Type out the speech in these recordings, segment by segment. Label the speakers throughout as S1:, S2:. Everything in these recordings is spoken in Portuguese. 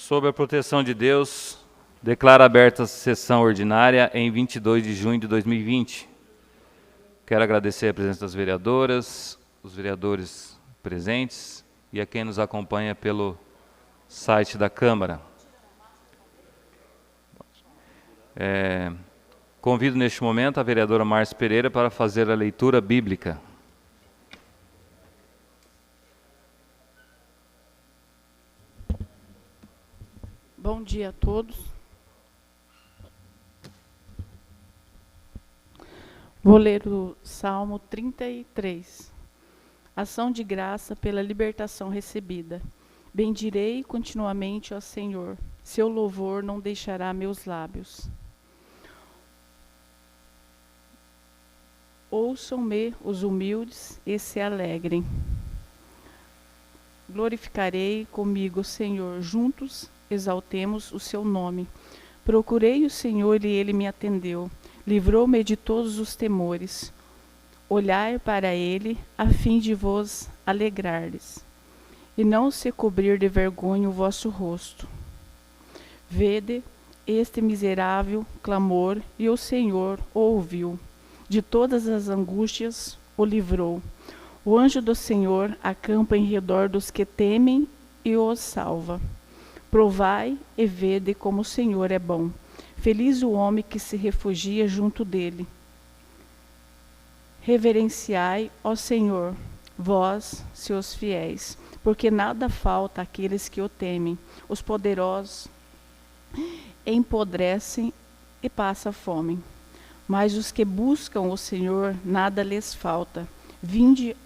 S1: Sob a proteção de Deus, declaro aberta a sessão ordinária em 22 de junho de 2020. Quero agradecer a presença das vereadoras, os vereadores presentes e a quem nos acompanha pelo site da Câmara. Convido neste momento a vereadora Márcia Pereira para fazer a leitura bíblica.
S2: Bom dia a todos. Vou ler o Salmo 33. Ação de graça pela libertação recebida. Bendirei continuamente ao Senhor. Seu louvor não deixará meus lábios. Ouçam-me os humildes e se alegrem. Glorificarei comigo o Senhor, juntos exaltemos o seu nome. Procurei o Senhor e ele me atendeu. Livrou-me de todos os temores. Olhai para ele, a fim de vos alegrardes, e não se cobrir de vergonha o vosso rosto. Vede este miserável clamor, e o Senhor o ouviu. De todas as angústias o livrou. O anjo do Senhor acampa em redor dos que temem e os salva. Provai e vede como o Senhor é bom. Feliz o homem que se refugia junto dele. Reverenciai, ó Senhor, vós, seus fiéis, porque nada falta àqueles que o temem. Os poderosos empodrecem e passam fome. Mas os que buscam o Senhor, nada lhes falta. Vinde,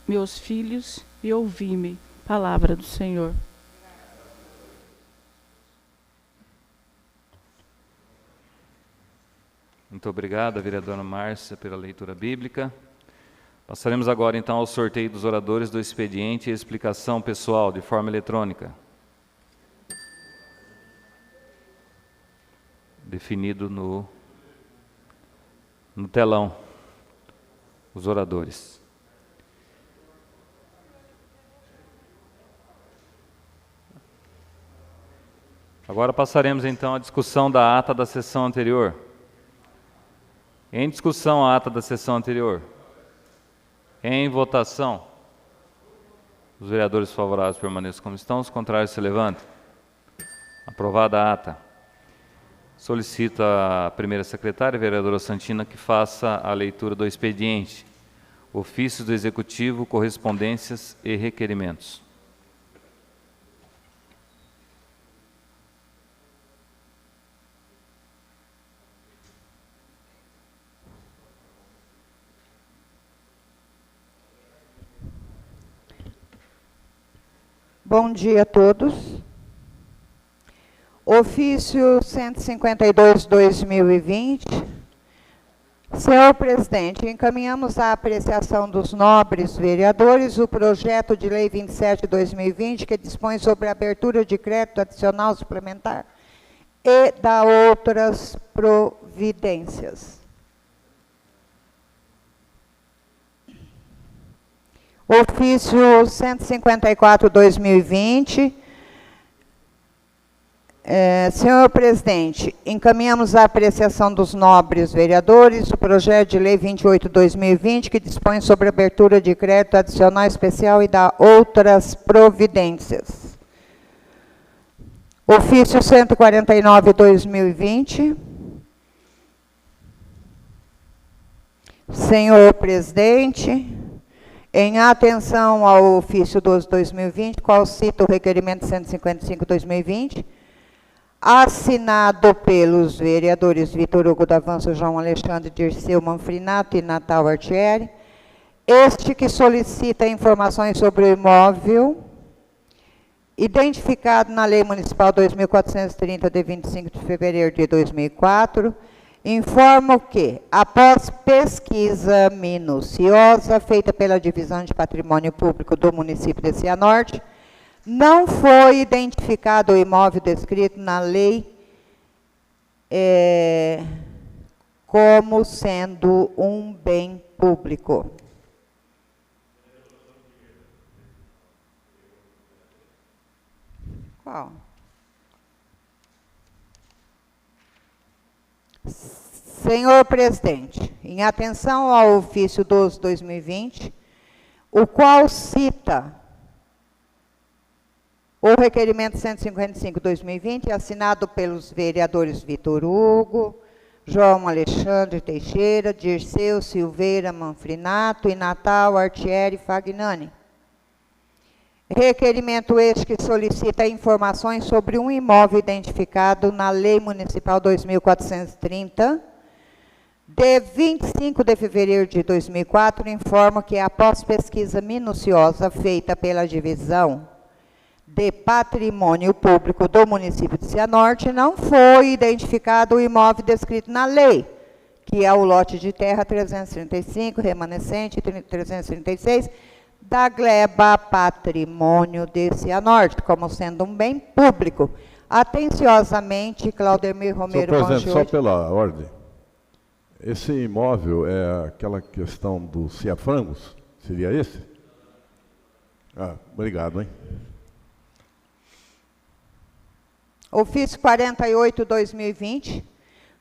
S2: meus filhos, e ouvi-me. Palavra do Senhor.
S1: Muito obrigado, vereadora Márcia, pela leitura bíblica. Passaremos agora, então, ao sorteio dos oradores do expediente e explicação pessoal, de forma eletrônica. Definido no telão, os oradores. Agora passaremos, então, à discussão da ata da sessão anterior. Em discussão, a ata da sessão anterior. Em votação. Os vereadores favoráveis permaneçam como estão, os contrários se levantem. Aprovada a ata. Solicito à primeira secretária, a vereadora Santina, que faça a leitura do expediente. Ofícios do Executivo, correspondências e requerimentos.
S3: Bom dia a todos. Ofício 152/2020. Senhor presidente, encaminhamos à apreciação dos nobres vereadores o projeto de lei 27/2020, que dispõe sobre a abertura de crédito adicional suplementar e da outras providências. Ofício 154/2020. Senhor presidente, encaminhamos à apreciação dos nobres vereadores o projeto de lei 28/2020, que dispõe sobre a abertura de crédito adicional especial e da outras providências. Ofício 149/2020. Senhor presidente, em atenção ao ofício 12/2020, qual cita o requerimento 155/2020, assinado pelos vereadores Vitor Hugo D'Avanço, João Alexandre, Dirceu Manfrinato e Natal Artieri, este que solicita informações sobre o imóvel identificado na Lei Municipal 2430, de 25 de fevereiro de 2004, informo que, após pesquisa minuciosa feita pela Divisão de Patrimônio Público do município de Cianorte, não foi identificado o imóvel descrito na lei como sendo um bem público. Qual? Senhor presidente, em atenção ao ofício 12/2020, o qual cita o requerimento 155/2020, assinado pelos vereadores Vitor Hugo, João Alexandre Teixeira, Dirceu Silveira Manfrinato e Natal Artieri Fagnani. Requerimento este que solicita informações sobre um imóvel identificado na Lei Municipal 2430, de 25 de fevereiro de 2004, informo que, após pesquisa minuciosa feita pela Divisão de Patrimônio Público do município de Cianorte, não foi identificado o imóvel descrito na lei, que é o lote de terra 335, remanescente 336, da gleba Patrimônio de Cianorte, como sendo um bem público. Atenciosamente, Claudemir Romero.
S4: Senhor presidente, só pela ordem, esse imóvel é aquela questão do Ciafrangos? Seria esse? Obrigado, hein?
S3: Ofício 48/2020.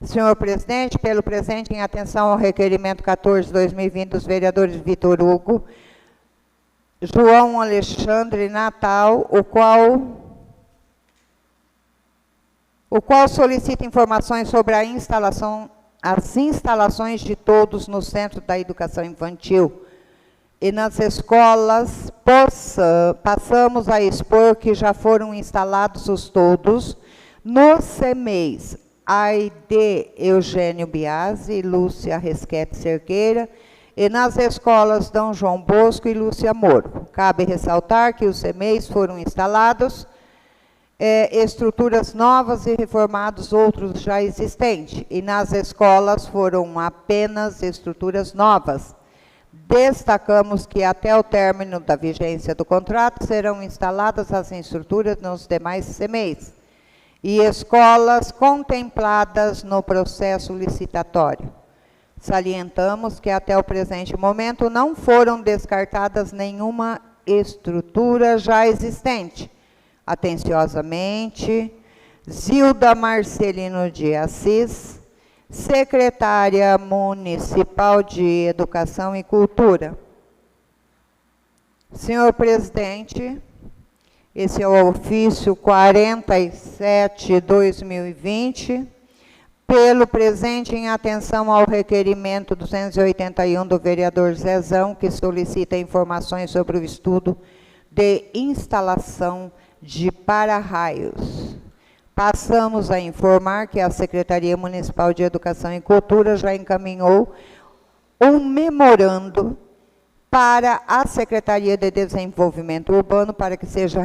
S3: Senhor presidente, pelo presente, em atenção ao requerimento 14/2020 dos vereadores Vitor Hugo, João Alexandre Natal, o qual solicita informações sobre as instalações de todos no Centro da Educação Infantil e nas escolas, passamos a expor que já foram instalados os todos nos CMEIs Aide Eugênio Biasi e Lúcia Resquete Cerqueira, e nas escolas D. João Bosco e Lúcia Moro. Cabe ressaltar que os CMEIs foram instalados estruturas novas e reformados outros já existentes, e nas escolas foram apenas estruturas novas. Destacamos que até o término da vigência do contrato serão instaladas as estruturas nos demais CMEIs e escolas contempladas no processo licitatório. Salientamos que até o presente momento não foram descartadas nenhuma estrutura já existente. Atenciosamente, Zilda Marcelino de Assis, secretária municipal de Educação e Cultura. Senhor presidente, esse é o ofício 47/2020, pelo presente, em atenção ao requerimento 281 do vereador Zezão, que solicita informações sobre o estudo de instalação de para-raios. Passamos a informar que a Secretaria Municipal de Educação e Cultura já encaminhou um memorando para a Secretaria de Desenvolvimento Urbano para que seja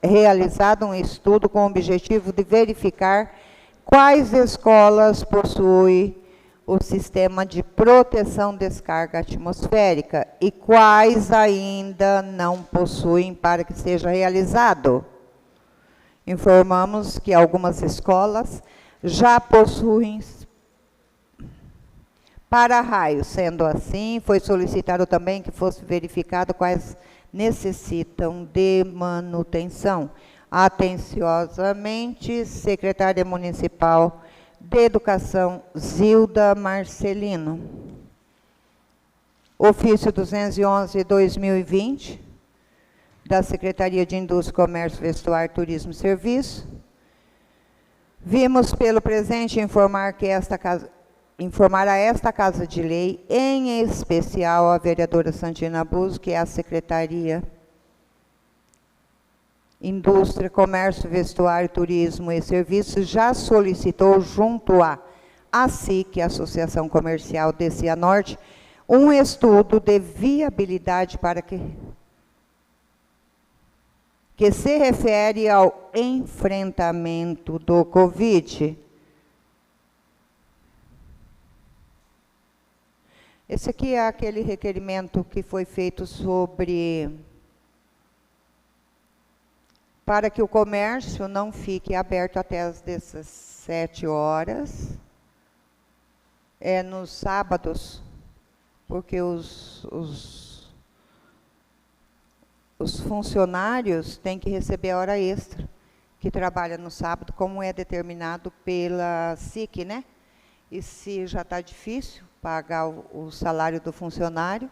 S3: realizado um estudo com o objetivo de verificar quais escolas possuem o sistema de proteção descarga atmosférica e quais ainda não possuem para que seja realizado. Informamos que algumas escolas já possuem para-raios. Sendo assim, foi solicitado também que fosse verificado quais necessitam de manutenção. Atenciosamente, Secretária Municipal de Educação, Zilda Marcelino. Ofício 211/2020, da Secretaria de Indústria, Comércio, Vestuário, Turismo e Serviço. Vimos pelo presente informar a esta Casa de Lei, em especial a vereadora Santina Buzo, que é a Secretaria Indústria, Comércio, Vestuário, Turismo e Serviços, já solicitou junto à ASIC, Associação Comercial de Cianorte, um estudo de viabilidade para que se refere ao enfrentamento do Covid. Esse aqui é aquele requerimento que foi feito para que o comércio não fique aberto até as 17 horas, nos sábados, porque os funcionários têm que receber hora extra, que trabalha no sábado, como é determinado pela SIC, né? E se já está difícil pagar o salário do funcionário,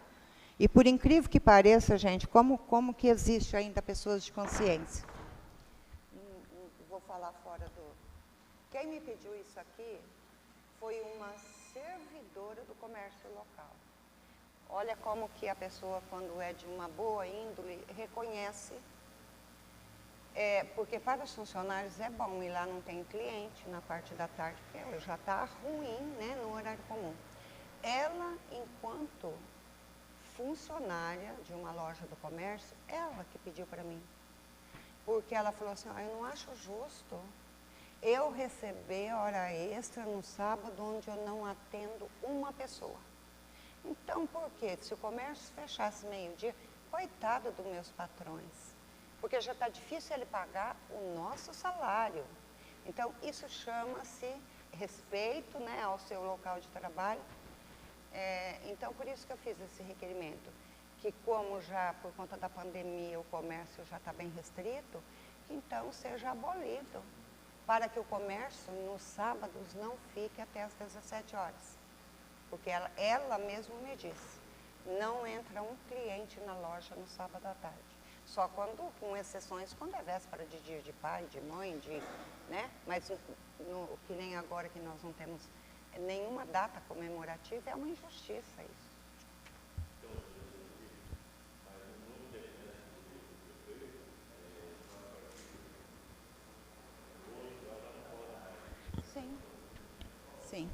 S3: e por incrível que pareça, gente, como que existe ainda pessoas de consciência? Vou falar fora do... Quem me pediu isso aqui foi uma servidora do comércio local. Olha como que a pessoa, quando é de uma boa índole, reconhece, porque para os funcionários é bom, e lá não tem cliente na parte da tarde, porque já está ruim, né, no horário comum. Ela, enquanto funcionária de uma loja do comércio, ela que pediu para mim. Porque ela falou assim, eu não acho justo eu receber hora extra no sábado onde eu não atendo uma pessoa. Então, por quê? Se o comércio fechasse meio-dia, coitado dos meus patrões, porque já está difícil ele pagar o nosso salário. Então, isso chama-se respeito, né, ao seu local de trabalho. Então, por isso que eu fiz esse requerimento, que como já, por conta da pandemia, o comércio já está bem restrito, então seja abolido, para que o comércio, nos sábados, não fique até as 17 horas. Porque ela mesma me disse, não entra um cliente na loja no sábado à tarde. Só quando, com exceções, quando é véspera de dia de pai, de mãe, né? Mas que nem agora que nós não temos nenhuma data comemorativa, é uma injustiça isso. Sim, sim.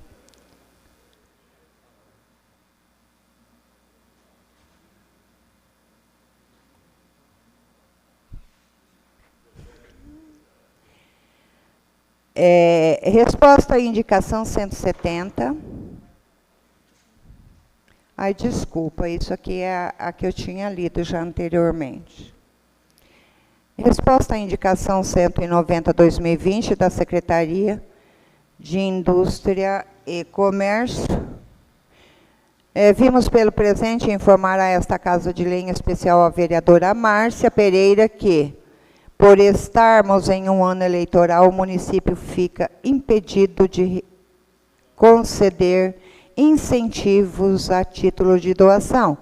S3: Resposta à indicação 170. Ai, desculpa, isso aqui é a que eu tinha lido já anteriormente. Resposta à indicação 190/2020 da Secretaria de Indústria e Comércio. Vimos pelo presente informar a esta Casa de Lei, em especial a vereadora Márcia Pereira, que, por estarmos em um ano eleitoral, o município fica impedido de conceder incentivos a título de doação.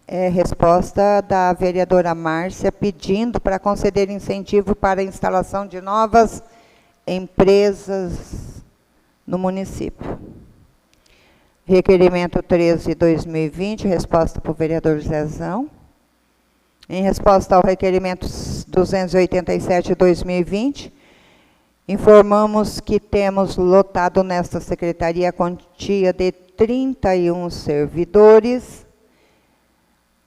S3: Resposta da vereadora Márcia, pedindo para conceder incentivo para a instalação de novas empresas no município. Requerimento 13/2020, resposta para o vereador Zezão. Em resposta ao requerimento 287/2020, informamos que temos lotado nesta secretaria a quantia de 31 servidores,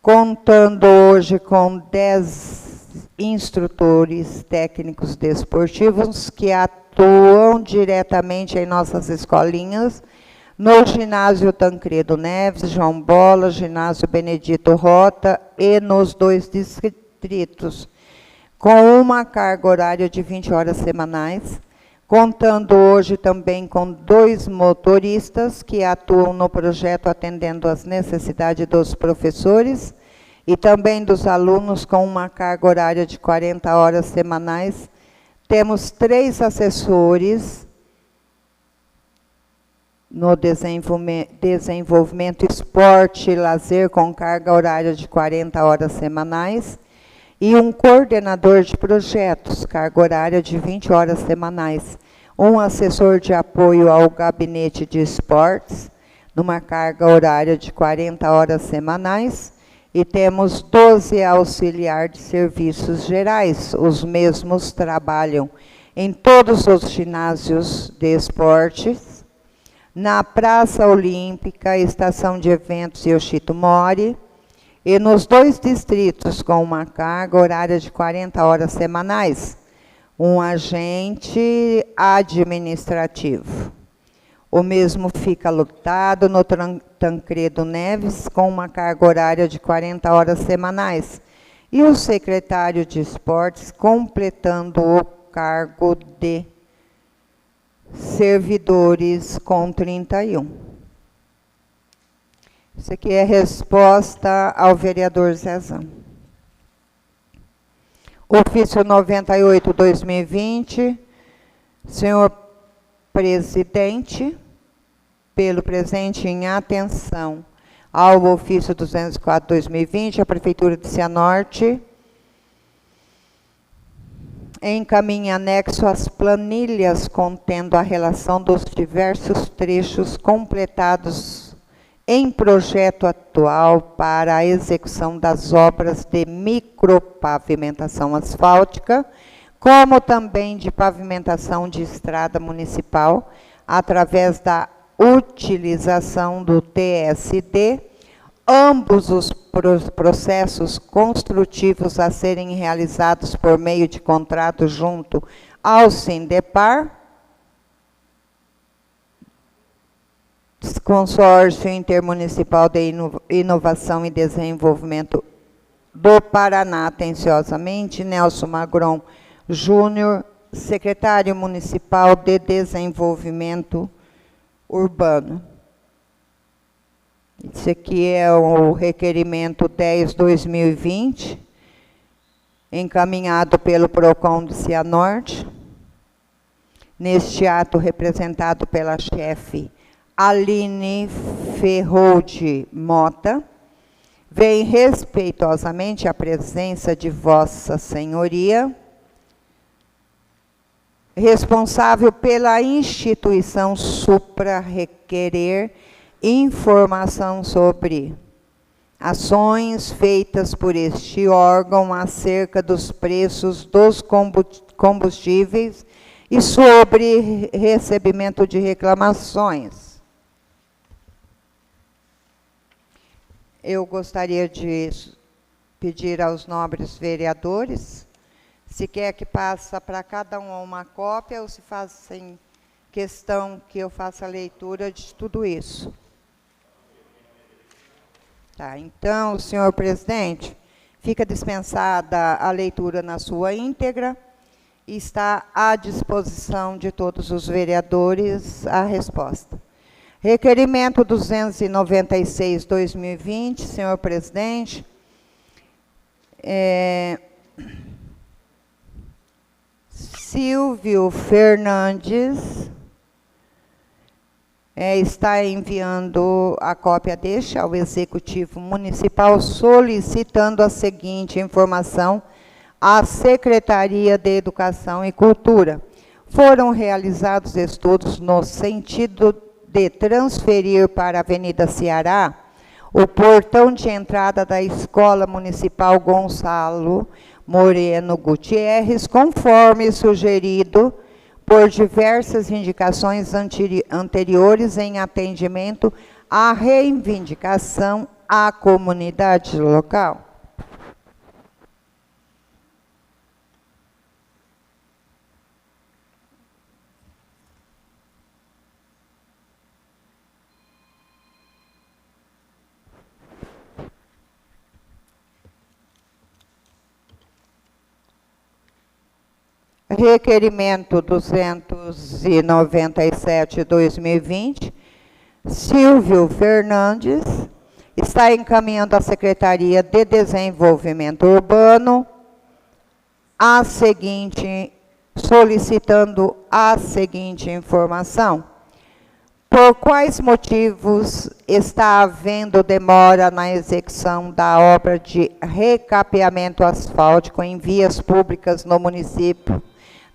S3: contando hoje com 10 instrutores técnicos desportivos que atuam diretamente em nossas escolinhas, no ginásio Tancredo Neves, João Bola, ginásio Benedito Rota e nos 2 distritos, com uma carga horária de 20 horas semanais, contando hoje também com 2 motoristas que atuam no projeto atendendo às necessidades dos professores e também dos alunos, com uma carga horária de 40 horas semanais. Temos 3 assessores no desenvolvimento esporte e lazer, com carga horária de 40 horas semanais, e um coordenador de projetos, carga horária de 20 horas semanais, um assessor de apoio ao gabinete de esportes, numa carga horária de 40 horas semanais, e temos 12 auxiliares de serviços gerais. Os mesmos trabalham em todos os ginásios de esportes, na Praça Olímpica, Estação de Eventos Yoshito Mori, e nos 2 distritos, com uma carga horária de 40 horas semanais, um agente administrativo. O mesmo fica lotado no Tancredo Neves, com uma carga horária de 40 horas semanais, e o secretário de esportes completando o cargo de servidores com 31. Isso aqui é resposta ao vereador Zezão. Ofício 98/2020, senhor presidente, pelo presente em atenção ao ofício 204/2020, a Prefeitura de Cianorte encaminha anexo às planilhas contendo a relação dos diversos trechos completados em projeto atual para a execução das obras de micropavimentação asfáltica, como também de pavimentação de estrada municipal, através da utilização do TSD, ambos os processos construtivos a serem realizados por meio de contrato junto ao Sindepar, Consórcio Intermunicipal de Inovação e Desenvolvimento do Paraná, atenciosamente, Nelson Magron Júnior, secretário municipal de Desenvolvimento Urbano. Esse aqui é o requerimento 10/2020, encaminhado pelo PROCON de Cianorte. Neste ato, representado pela chefe Aline Ferroldi Mota, vem respeitosamente a presença de Vossa Senhoria, responsável pela instituição supra, requerer informação sobre ações feitas por este órgão acerca dos preços dos combustíveis e sobre recebimento de reclamações. Eu gostaria de pedir aos nobres vereadores, se quer que passe para cada um uma cópia ou se fazem questão que eu faça a leitura de tudo isso. Tá, então, senhor presidente, fica dispensada a leitura na sua íntegra e está à disposição de todos os vereadores a resposta. Requerimento 296/2020, senhor presidente. Silvio Fernandes está enviando a cópia deste ao Executivo Municipal, solicitando a seguinte informação à Secretaria de Educação e Cultura. Foram realizados estudos no sentido de transferir para a Avenida Ceará o portão de entrada da Escola Municipal Gonçalo Moreno Gutierrez, conforme sugerido por diversas indicações anteriores em atendimento à reivindicação à comunidade local? Requerimento 297/2020, Silvio Fernandes está encaminhando à Secretaria de Desenvolvimento Urbano solicitando a seguinte informação. Por quais motivos está havendo demora na execução da obra de recapeamento asfáltico em vias públicas no município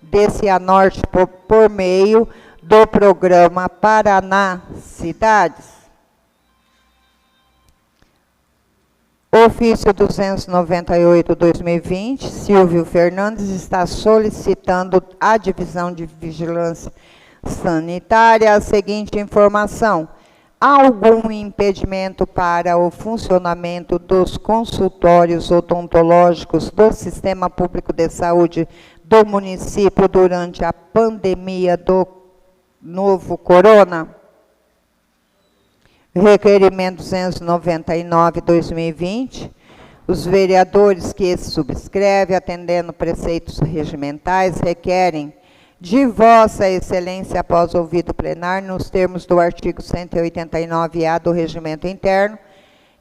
S3: de Cianorte por meio do programa Paraná Cidades? Ofício 298/2020, Silvio Fernandes está solicitando à Divisão de Vigilância Sanitária a seguinte informação. Há algum impedimento para o funcionamento dos consultórios odontológicos do Sistema Público de Saúde do município durante a pandemia do novo corona? Requerimento 299/2020. Os vereadores que subscrevem, atendendo preceitos regimentais, requerem de Vossa Excelência, após ouvido plenário, nos termos do artigo 189-A do Regimento Interno,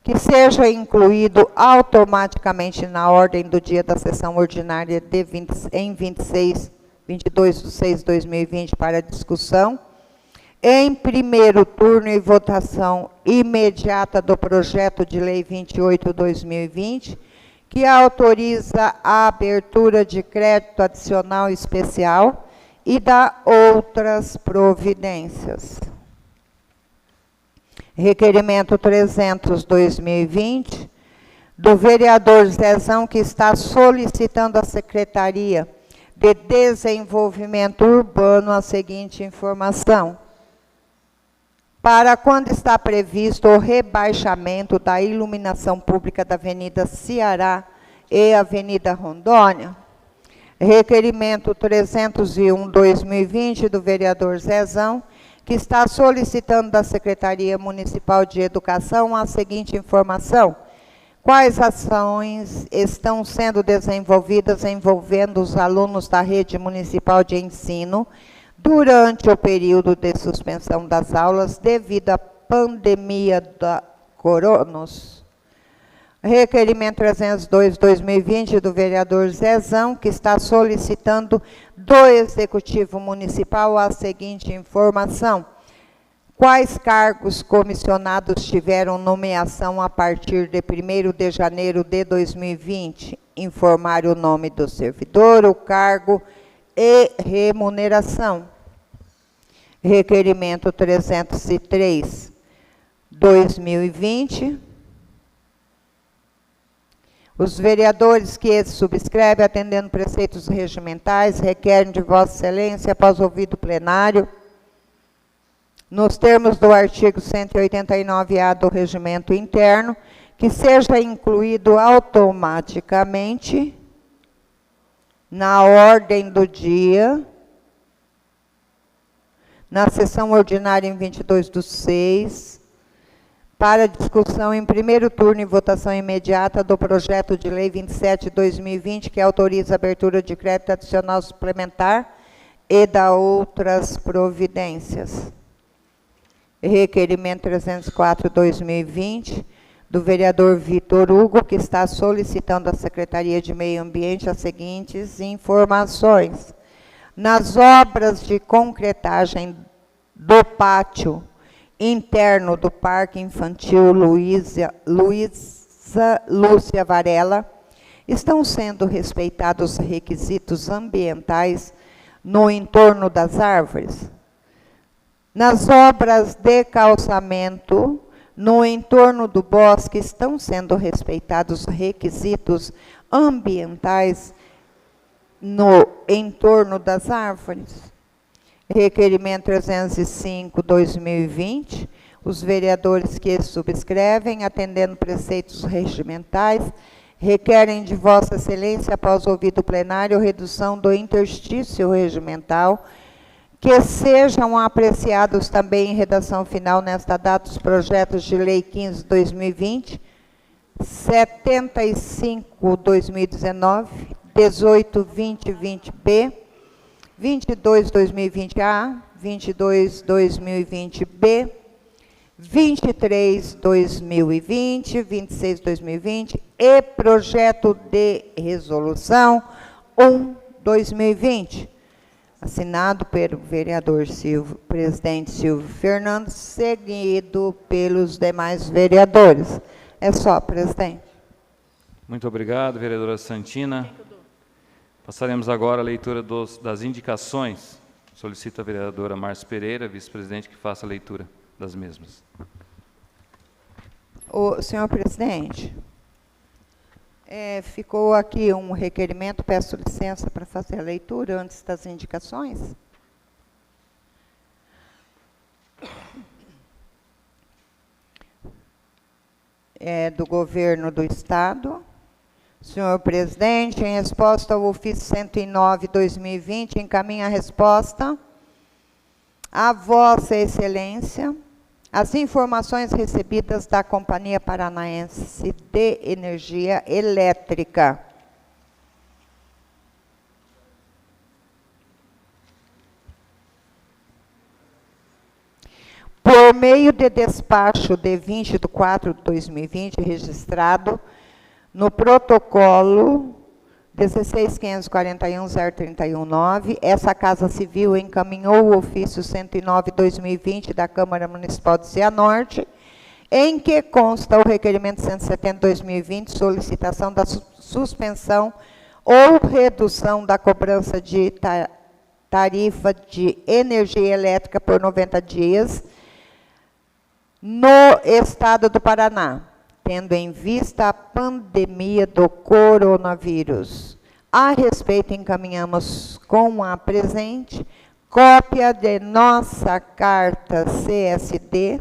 S3: que seja incluído automaticamente na ordem do dia da sessão ordinária em 22/6/2020 para discussão, em primeiro turno e votação imediata do projeto de lei 28/2020, que autoriza a abertura de crédito adicional especial e da outras providências. Requerimento 300/2020, do vereador Zezão, que está solicitando à Secretaria de Desenvolvimento Urbano a seguinte informação. Para quando está previsto o rebaixamento da iluminação pública da Avenida Ceará e Avenida Rondônia? Requerimento 301/2020, do vereador Zezão, que está solicitando da Secretaria Municipal de Educação a seguinte informação. Quais ações estão sendo desenvolvidas envolvendo os alunos da rede municipal de ensino durante o período de suspensão das aulas devido à pandemia da coronavírus? Requerimento 302/2020, do vereador Zezão, que está solicitando do Executivo Municipal a seguinte informação. Quais cargos comissionados tiveram nomeação a partir de 1º de janeiro de 2020? Informar o nome do servidor, o cargo e remuneração. Requerimento 303/2020. Os vereadores que subscrevem, atendendo preceitos regimentais, requerem de Vossa Excelência, após ouvido plenário, nos termos do artigo 189-A do Regimento Interno, que seja incluído automaticamente na ordem do dia, na sessão ordinária em 22/6, para discussão em primeiro turno e votação imediata do projeto de lei 27/2020, que autoriza a abertura de crédito adicional suplementar e da outras providências. Requerimento 304/2020, do vereador Vitor Hugo, que está solicitando à Secretaria de Meio Ambiente as seguintes informações. Nas obras de concretagem do pátio interno do Parque Infantil Lúcia Varela, estão sendo respeitados requisitos ambientais no entorno das árvores? Nas obras de calçamento no entorno do bosque, estão sendo respeitados requisitos ambientais no entorno das árvores? Requerimento 305/2020, Os vereadores que subscrevem, atendendo preceitos regimentais, requerem de Vossa Excelência, após ouvido plenário, redução do interstício regimental, que sejam apreciados também em redação final nesta data os projetos de Lei 15/2020, 75/2019, 18/2020B, 22/2020A, 22/2020B, 23/2020, 26/2020 e projeto de resolução 1/2020, assinado pelo vereador presidente Silvio Fernandes, seguido pelos demais vereadores. É só, presidente.
S1: Muito obrigado, vereadora Santina. Passaremos agora a leitura das indicações. Solicito a vereadora Márcia Pereira, vice-presidente, que faça a leitura das mesmas.
S3: Senhor presidente, ficou aqui um requerimento, peço licença para fazer a leitura antes das indicações. Do Governo do Estado. Senhor presidente, em resposta ao ofício 109/2020, encaminha a resposta a Vossa Excelência as informações recebidas da Companhia Paranaense de Energia Elétrica. Por meio de despacho de 20/4/2020, registrado no protocolo 16.541.031.9, essa Casa Civil encaminhou o ofício 109/2020 da Câmara Municipal de Cianorte, em que consta o requerimento 170/2020, solicitação da suspensão ou redução da cobrança de tarifa de energia elétrica por 90 dias no Estado do Paraná, tendo em vista a pandemia do coronavírus. A respeito, encaminhamos com a presente cópia de nossa carta CSD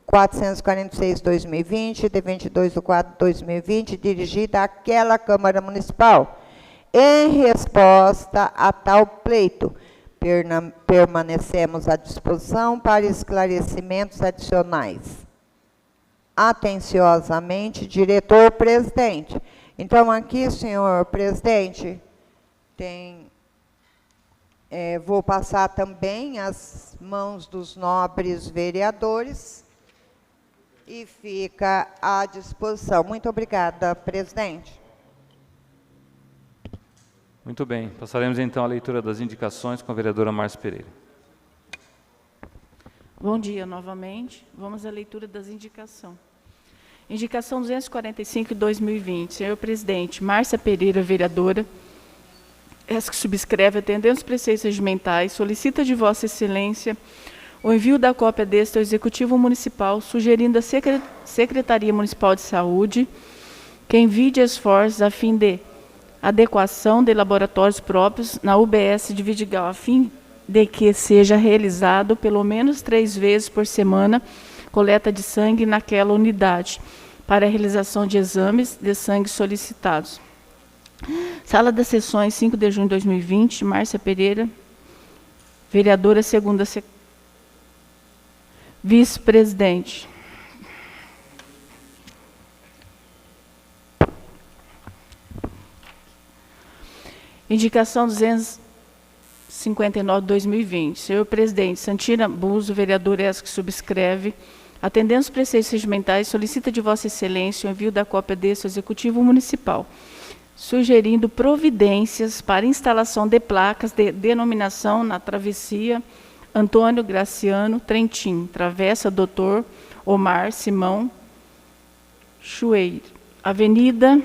S3: 446/2020, de 22/4/2020, dirigida àquela Câmara Municipal. Em resposta a tal pleito, permanecemos à disposição para esclarecimentos adicionais. Atenciosamente, diretor-presidente. Então, aqui, senhor presidente, vou passar também as mãos dos nobres vereadores e fica à disposição. Muito obrigada, presidente.
S1: Muito bem. Passaremos então à leitura das indicações com a vereadora Márcia Pereira.
S2: Bom dia novamente. Vamos à leitura das indicações. Indicação 245/2020. Senhor presidente, Márcia Pereira, vereadora, essa que subscreve, atendendo os preceitos regimentais, solicita de Vossa Excelência o envio da cópia deste ao Executivo Municipal, sugerindo à Secretaria Municipal de Saúde que envie esforços a fim de adequação de laboratórios próprios na UBS de Vidigal, a fim de que seja realizado pelo menos 3 vezes por semana coleta de sangue naquela unidade, para a realização de exames de sangue solicitados. Sala das Sessões, 5 de junho de 2020, Márcia Pereira, vereadora, segunda vice-presidente. Indicação 259/2020. Senhor presidente, Santina Buzo, vereadora, essa que subscreve, atendendo os preceitos regimentais, solicita de Vossa Excelência o envio da cópia desse ao Executivo Municipal, sugerindo providências para instalação de placas de denominação na travessia Antônio Graciano Trentin, Travessa Doutor Omar Simão Chueiro, Avenida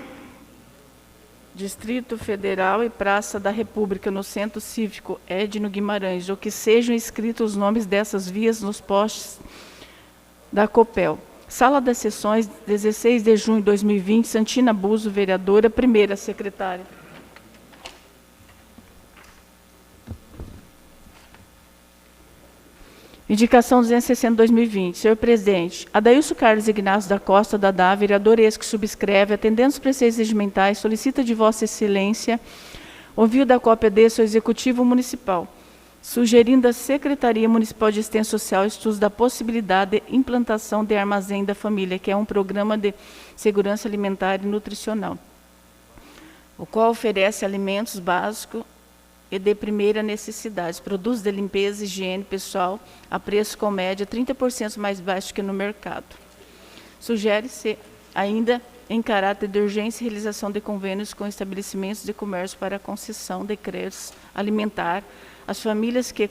S2: Distrito Federal e Praça da República, no Centro Cívico Edno Guimarães, ou que sejam escritos os nomes dessas vias nos postes da Copel. Sala das Sessões, 16 de junho de 2020, Santina Buzo, vereadora, primeira secretária. Indicação 260/2020. Senhor presidente, Adailson Carlos Ignacio da Costa Dadá, vereador ex que subscreve, atendendo os preceitos regimentais, solicita de Vossa Excelência o envio da cópia desse ao Executivo Municipal, sugerindo à Secretaria Municipal de Assistência Social estudos da possibilidade de implantação de Armazém da Família, que é um programa de segurança alimentar e nutricional, o qual oferece alimentos básicos e de primeira necessidade, produtos de limpeza e higiene pessoal a preço com média 30% mais baixo que no mercado. Sugere-se ainda, em caráter de urgência, realização de convênios com estabelecimentos de comércio para concessão de créditos alimentar às famílias que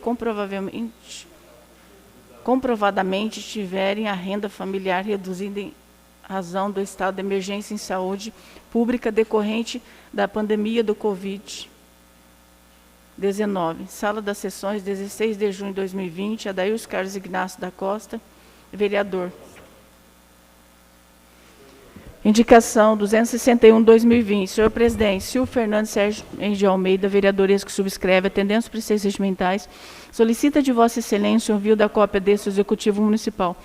S2: comprovadamente tiverem a renda familiar reduzida em razão do estado de emergência em saúde pública decorrente da pandemia do Covid-19. Sala das Sessões, 16 de junho de 2020, Adailson Carlos Ignacio da Costa, vereador. Indicação 261/2020. Senhor presidente, Silvio Fernandes Sérgio de Almeida, vereador ex que subscreve, atendendo os preceitos regimentais, solicita de Vossa Excelência o envio da cópia desse ao Executivo Municipal,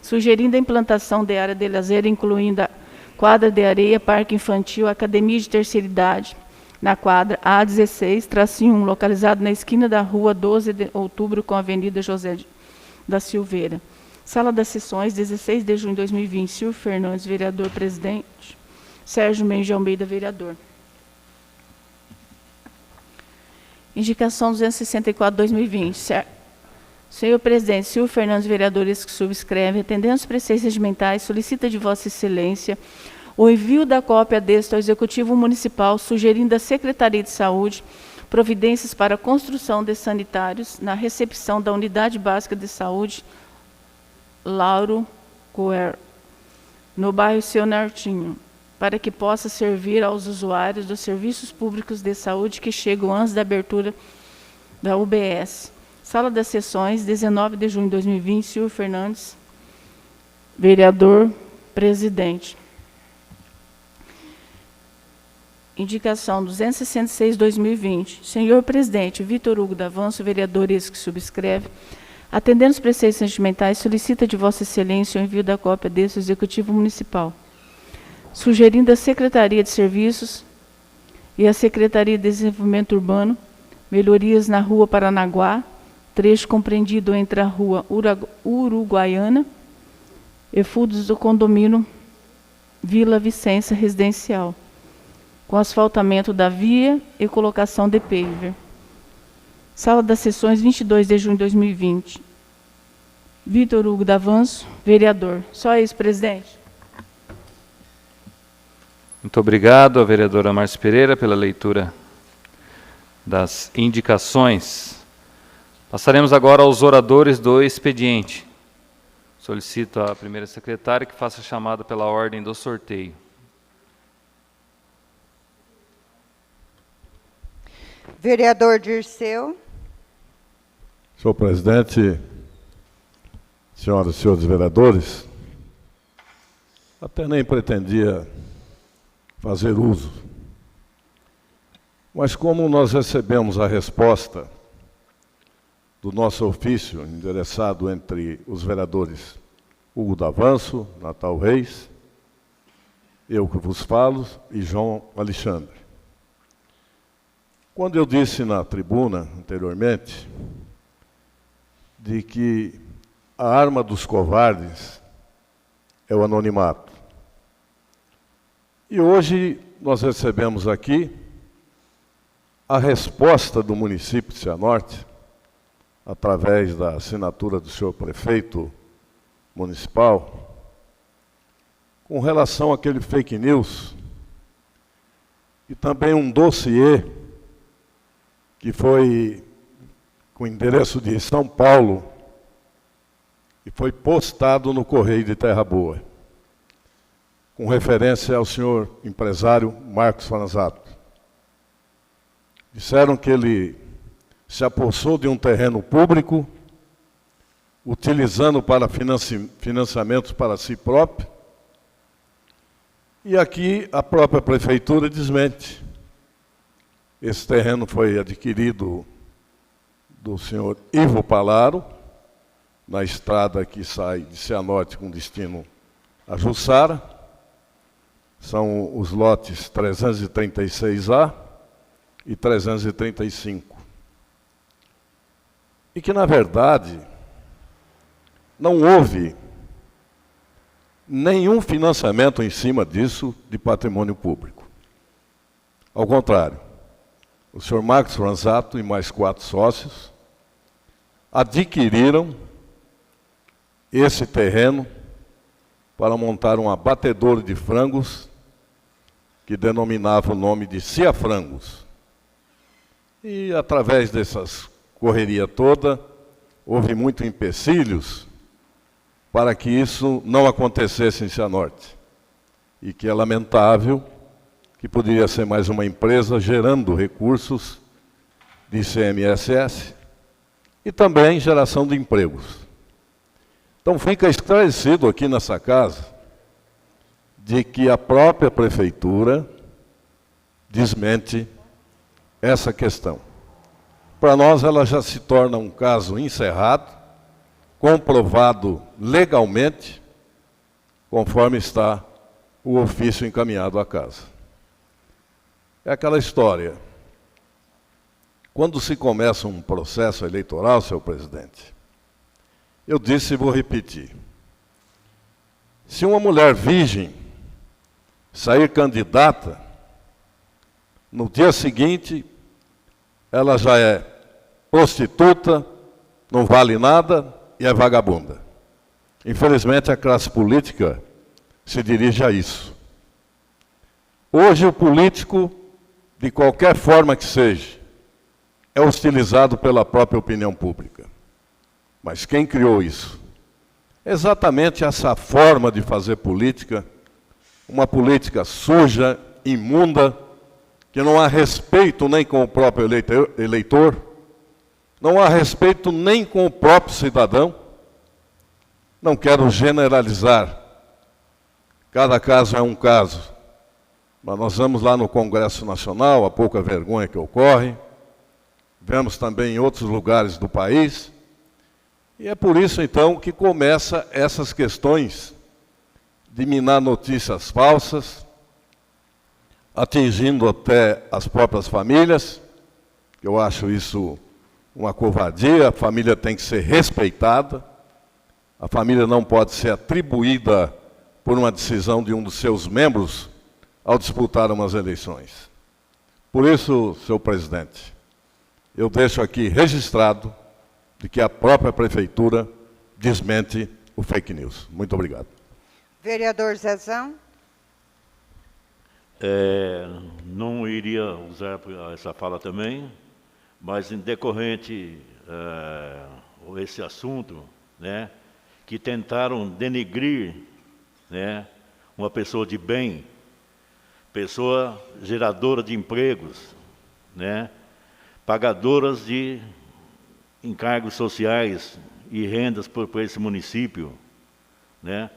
S2: sugerindo a implantação de área de lazer, incluindo a quadra de areia, parque infantil, academia de terceira idade, na quadra A16-1, localizado na esquina da rua 12 de outubro com a Avenida José da Silveira. Sala das Sessões, 16 de junho de 2020, Silvio Fernandes, vereador presidente, Sérgio Mendes de Almeida, vereador. Indicação 264/2020. Senhor presidente, Silvio Fernandes, vereador ex que subscreve, atendendo os preceitos regimentais, solicita de Vossa Excelência o envio da cópia deste ao Executivo Municipal, sugerindo à Secretaria de Saúde providências para a construção de sanitários na recepção da Unidade Básica de Saúde Lauro Coer, no bairro Seu Nartinho, para que possa servir aos usuários dos serviços públicos de saúde que chegam antes da abertura da UBS. Sala das Sessões, 19 de junho de 2020, Silvio Fernandes, vereador presidente. Indicação 266/2020. Senhor presidente, Vitor Hugo Davanço, vereador ex que subscreve, atendendo os preceitos regimentais, solicita de Vossa Excelência o envio da cópia desse ao Executivo Municipal, sugerindo à Secretaria de Serviços e à Secretaria de Desenvolvimento Urbano melhorias na Rua Paranaguá, trecho compreendido entre a Rua Uruguaiana e fundos do condomínio Vila Vicência Residencial, com asfaltamento da via e colocação de paver. Sala das Sessões, 22 de junho de 2020. Vitor Hugo Davanço, vereador. Só isso, presidente.
S1: Muito obrigado à vereadora Márcia Pereira pela leitura das indicações. Passaremos agora aos oradores do expediente. Solicito à primeira secretária que faça a chamada pela ordem do sorteio.
S3: Vereador Dirceu.
S4: Senhor presidente, senhoras e senhores vereadores, até nem pretendia fazer uso, mas como nós recebemos a resposta do nosso ofício endereçado entre os vereadores Hugo Davanço, Natal Reis, eu que vos falo e João Alexandre. Quando eu disse na tribuna anteriormente de que a arma dos covardes é o anonimato. E hoje nós recebemos aqui a resposta do município de Cianorte, através da assinatura do senhor prefeito municipal, com relação àquele fake news, e também um dossiê que foi com endereço de São Paulo e foi postado no Correio de Terra Boa, com referência ao senhor empresário Marcos Franzato. Disseram que ele se apossou de um terreno público, utilizando para financiamentos para si próprio, e aqui a própria prefeitura desmente. Esse terreno foi adquirido do senhor Ivo Palaro, na estrada que sai de Cianorte com destino a Jussara. São os lotes 336A e 335. E que, na verdade, não houve nenhum financiamento em cima disso de patrimônio público. Ao contrário, o senhor Marcos Franzato e mais 4 sócios adquiriram esse terreno para montar um abatedouro de frangos que denominava o nome de Ciafrangos. E, através dessas correria toda, houve muitos empecilhos para que isso não acontecesse em Cianorte. E que é lamentável que poderia ser mais uma empresa gerando recursos de ICMSS e também geração de empregos. Então fica esclarecido aqui nessa casa de que a própria prefeitura desmente essa questão. Para nós ela já se torna um caso encerrado, comprovado legalmente, conforme está o ofício encaminhado à casa. É aquela história. Quando se começa um processo eleitoral, senhor presidente, eu disse e vou repetir. Se uma mulher virgem sair candidata, no dia seguinte, ela já é prostituta, não vale nada e é vagabunda. Infelizmente, a classe política se dirige a isso. Hoje, o político, de qualquer forma que seja, é hostilizado pela própria opinião pública. Mas quem criou isso? Exatamente essa forma de fazer política, uma política suja, imunda, que não há respeito nem com o próprio eleitor, não há respeito nem com o próprio cidadão. Não quero generalizar, cada caso é um caso, mas nós vamos lá no Congresso Nacional, a pouca vergonha que ocorre, vemos também em outros lugares do país, e é por isso, então, que começa essas questões de minar notícias falsas, atingindo até as próprias famílias. Eu acho isso uma covardia. A família tem que ser respeitada, a família não pode ser atribuída por uma decisão de um dos seus membros ao disputar umas eleições. Por isso, senhor presidente, eu deixo aqui registrado de que a própria prefeitura desmente o fake news. Muito obrigado.
S3: Vereador Zezão.
S5: Não iria usar essa fala também, mas em decorrente esse assunto, né, que tentaram denegrir, né, uma pessoa de bem, pessoa geradora de empregos, né, pagadoras de encargos sociais e rendas por esse município, né,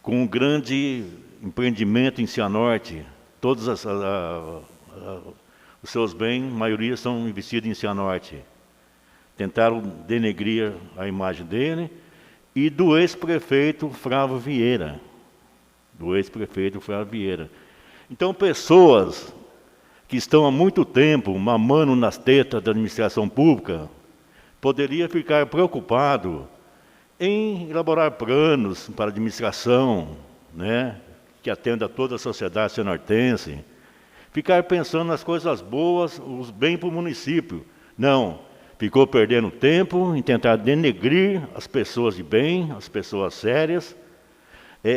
S5: com um grande empreendimento em Cianorte. Todos os seus bens, a maioria são investidos em Cianorte. Tentaram denegrir a imagem dele e do ex-prefeito Flávio Vieira. Então, pessoas que estão há muito tempo mamando nas tetas da administração pública, poderia ficar preocupado em elaborar planos para a administração, né, que atenda a toda a sociedade cianortense, ficar pensando nas coisas boas, os bens para o município. Não, ficou perdendo tempo em tentar denegrir as pessoas de bem, as pessoas sérias,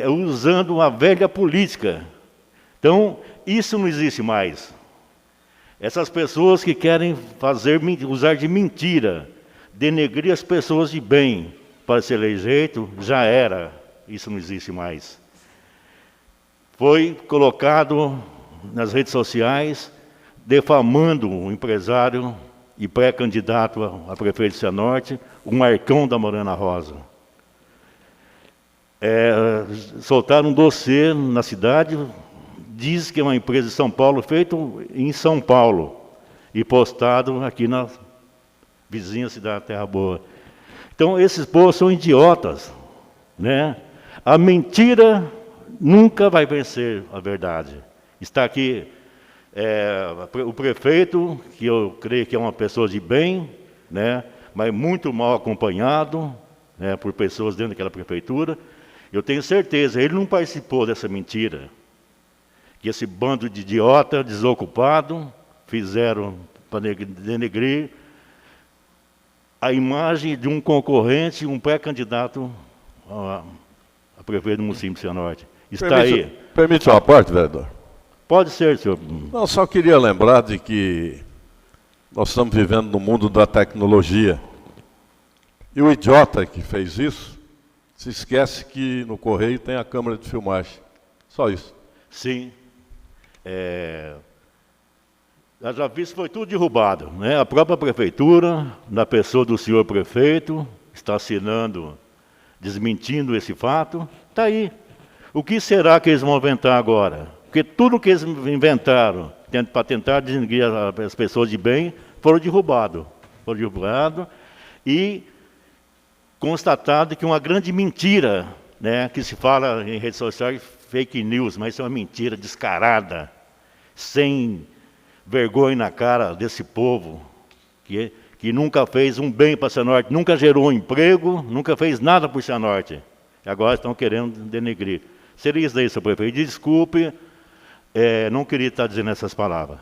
S5: usando uma velha política. Então, isso não existe mais. Essas pessoas que querem usar de mentira, denegrir as pessoas de bem para ser eleito, já era. Isso não existe mais. Foi colocado nas redes sociais, defamando o empresário e pré-candidato a prefeito de Cianorte, o Marcão da Morena Rosa. Soltaram um dossiê na cidade, diz que é uma empresa de São Paulo, feito em São Paulo, e postado aqui na vizinha cidade Terra Boa. Então, esses povos são idiotas, né? A mentira nunca vai vencer a verdade. Está aqui o prefeito, que eu creio que é uma pessoa de bem, né? Mas muito mal acompanhado, né, por pessoas dentro daquela prefeitura. Eu tenho certeza, ele não participou dessa mentira, que esse bando de idiota, desocupado, fizeram para denegrir a imagem de um concorrente, um pré-candidato a prefeito do município de Cianorte. Está aí.
S4: Permite uma parte, vereador?
S5: Pode ser, senhor.
S4: Não, só queria lembrar de que nós estamos vivendo no mundo da tecnologia. E o idiota que fez isso, se esquece que no Correio tem a câmera de filmagem. Só isso.
S5: Sim. Já vi isso, foi tudo derrubado, né? A própria prefeitura, na pessoa do senhor prefeito, está assinando, desmentindo esse fato. Está aí. O que será que eles vão inventar agora? Porque tudo que eles inventaram para tentar denegrir as pessoas de bem foram derrubados. Foram derrubados e constatado que uma grande mentira, né, que se fala em redes sociais, fake news, mas isso é uma mentira descarada, sem vergonha na cara desse povo, que nunca fez um bem para Cianorte, nunca gerou um emprego, nunca fez nada por Cianorte. E agora estão querendo denegrir. Seria isso daí, senhor prefeito. Desculpe, não queria estar dizendo essas palavras.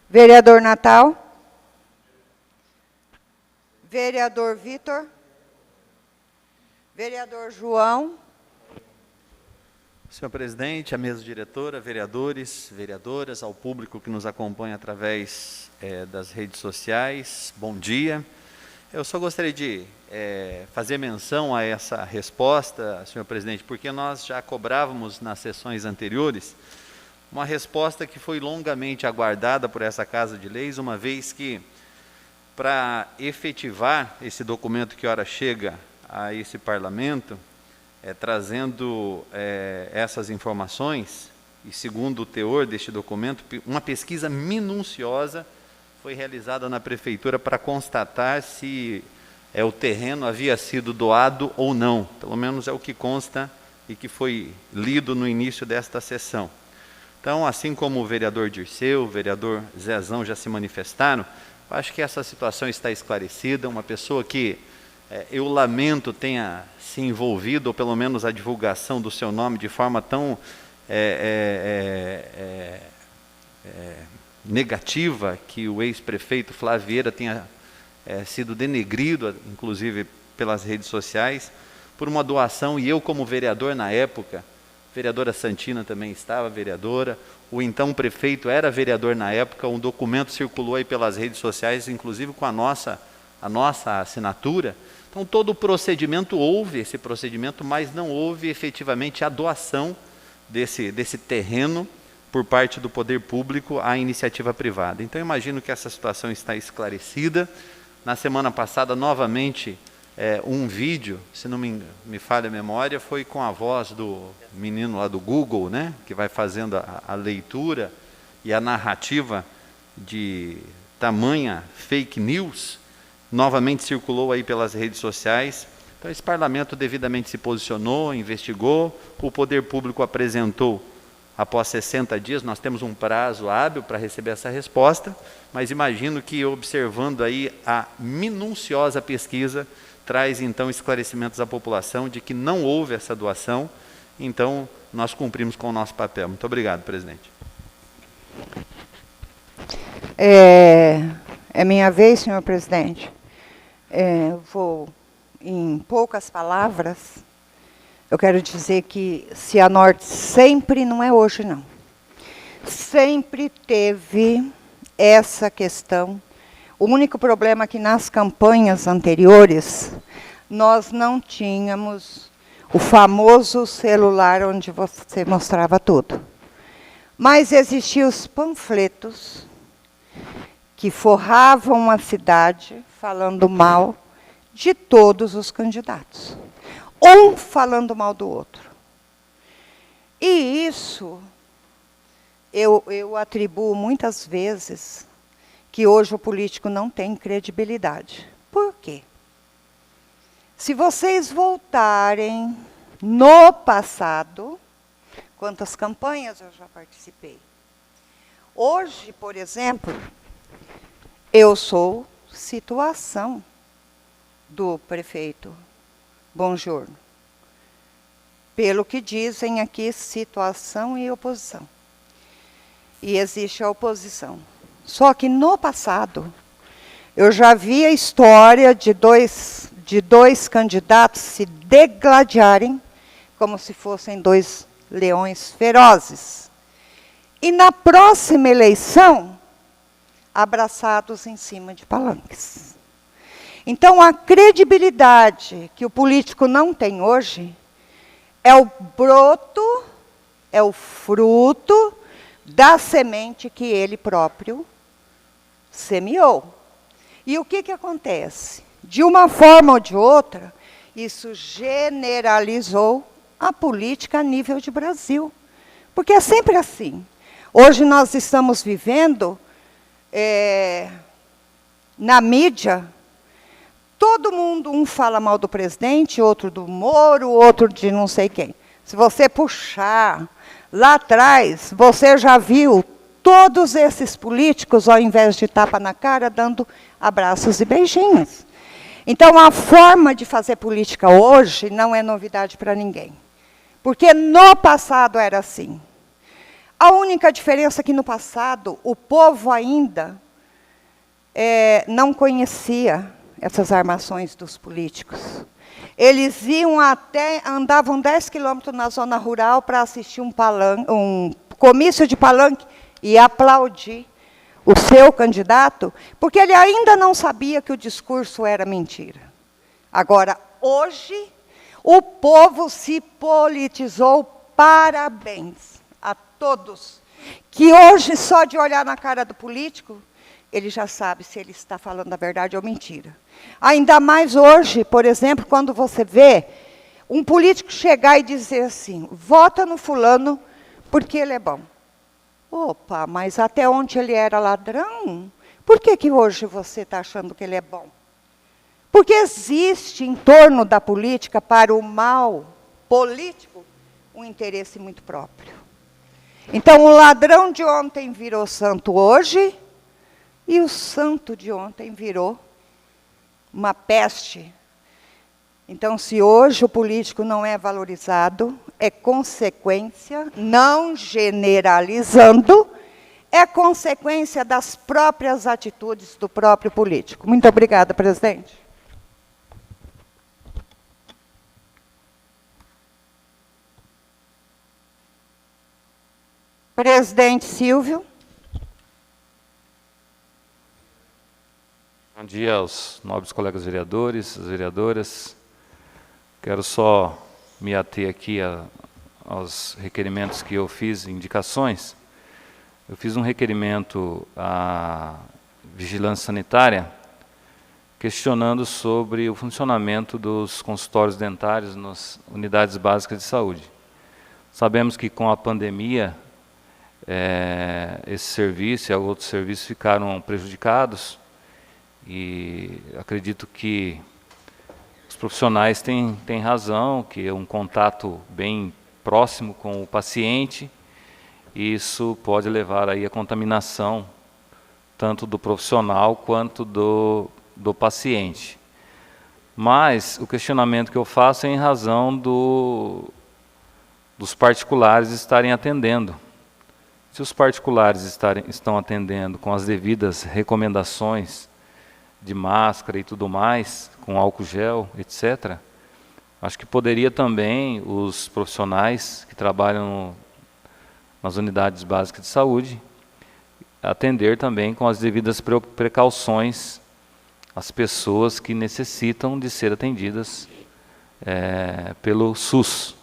S3: Vereador Natal. Vereador Vitor. Vereador João.
S6: Senhor presidente, a mesa diretora, vereadores, vereadoras, ao público que nos acompanha através das redes sociais, bom dia. Eu só gostaria de fazer menção a essa resposta, senhor presidente, porque nós já cobrávamos nas sessões anteriores uma resposta que foi longamente aguardada por essa Casa de Leis, uma vez que, para efetivar esse documento que ora chega a esse parlamento, trazendo essas informações, e segundo o teor deste documento, uma pesquisa minuciosa foi realizada na prefeitura para constatar se o terreno havia sido doado ou não. Pelo menos é o que consta e que foi lido no início desta sessão. Então, assim como o vereador Dirceu, o vereador Zezão já se manifestaram, acho que essa situação está esclarecida. Uma pessoa que eu lamento tenha se envolvido, ou pelo menos a divulgação do seu nome de forma tão negativa, que o ex-prefeito Flávio Vieira tenha sido denegrido, inclusive pelas redes sociais, por uma doação, e eu como vereador na época, vereadora Santina também estava vereadora, o então prefeito era vereador na época, um documento circulou aí pelas redes sociais, inclusive com a nossa assinatura. Então, todo o procedimento, houve esse procedimento, mas não houve efetivamente a doação desse terreno por parte do poder público à iniciativa privada. Então, eu imagino que essa situação está esclarecida. Na semana passada, novamente, um vídeo, se não me falha a memória, foi com a voz do menino lá do Google, né, que vai fazendo a leitura e a narrativa de tamanha fake news, novamente circulou aí pelas redes sociais. Então, esse parlamento devidamente se posicionou, investigou, o poder público apresentou após 60 dias, nós temos um prazo hábil para receber essa resposta, mas imagino que, observando aí a minuciosa pesquisa, traz então esclarecimentos à população de que não houve essa doação, então nós cumprimos com o nosso papel. Muito obrigado, presidente.
S3: É minha vez, senhor presidente. Vou, em poucas palavras, eu quero dizer que Cianorte sempre, não é hoje não, sempre teve essa questão. O único problema é que nas campanhas anteriores, nós não tínhamos o famoso celular onde você mostrava tudo. Mas existiam os panfletos que forravam a cidade falando mal de todos os candidatos. Um falando mal do outro. E isso eu atribuo muitas vezes que hoje o político não tem credibilidade. Por quê? Se vocês voltarem no passado, quantas campanhas eu já participei? Hoje, por exemplo, eu sou situação do prefeito Bongiorno. Pelo que dizem aqui, situação e oposição. E existe a oposição. Só que no passado, eu já vi a história de dois candidatos se degladiarem como se fossem dois leões ferozes. E na próxima eleição, abraçados em cima de palanques. Então, a credibilidade que o político não tem hoje é o broto, é o fruto da semente que ele próprio semeou. E o que acontece? De uma forma ou de outra, isso generalizou a política a nível de Brasil. Porque é sempre assim. Hoje nós estamos vivendo, na mídia, todo mundo, um fala mal do presidente, outro do Moro, outro de não sei quem. Se você puxar lá atrás, você já viu todos esses políticos, ao invés de tapa na cara, dando abraços e beijinhos. Então, a forma de fazer política hoje não é novidade para ninguém. Porque no passado era assim. A única diferença é que no passado o povo ainda não conhecia essas armações dos políticos. Eles andavam 10 quilômetros na zona rural para assistir um comício de palanque e aplaudir o seu candidato, porque ele ainda não sabia que o discurso era mentira. Agora, hoje, o povo se politizou. Parabéns a todos, que hoje, só de olhar na cara do político, ele já sabe se ele está falando a verdade ou mentira. Ainda mais hoje, por exemplo, quando você vê um político chegar e dizer assim, vota no fulano porque ele é bom. Opa, mas até onde ele era ladrão? Por que hoje você está achando que ele é bom? Porque existe em torno da política, para o mal político, um interesse muito próprio. Então, o ladrão de ontem virou santo hoje, e o santo de ontem virou uma peste. Então, se hoje o político não é valorizado, é consequência, não generalizando, é consequência das próprias atitudes do próprio político. Muito obrigada, presidente. Presidente Silvio.
S1: Bom dia aos nobres colegas vereadores, as vereadoras. Quero só me ater aqui aos requerimentos que eu fiz, indicações. Eu fiz um requerimento à Vigilância Sanitária, questionando sobre o funcionamento dos consultórios dentários nas unidades básicas de saúde. Sabemos que com a pandemia, esse serviço e outros serviços ficaram prejudicados, e acredito que os profissionais têm razão, que é um contato bem próximo com o paciente, e isso pode levar aí a contaminação, tanto do profissional quanto do paciente. Mas o questionamento que eu faço é em razão dos particulares estarem atendendo. Se os particulares estão atendendo com as devidas recomendações de máscara e tudo mais, com álcool gel, etc., acho que poderia também os profissionais que trabalham nas unidades básicas de saúde atender também com as devidas precauções as pessoas que necessitam de ser atendidas pelo SUS.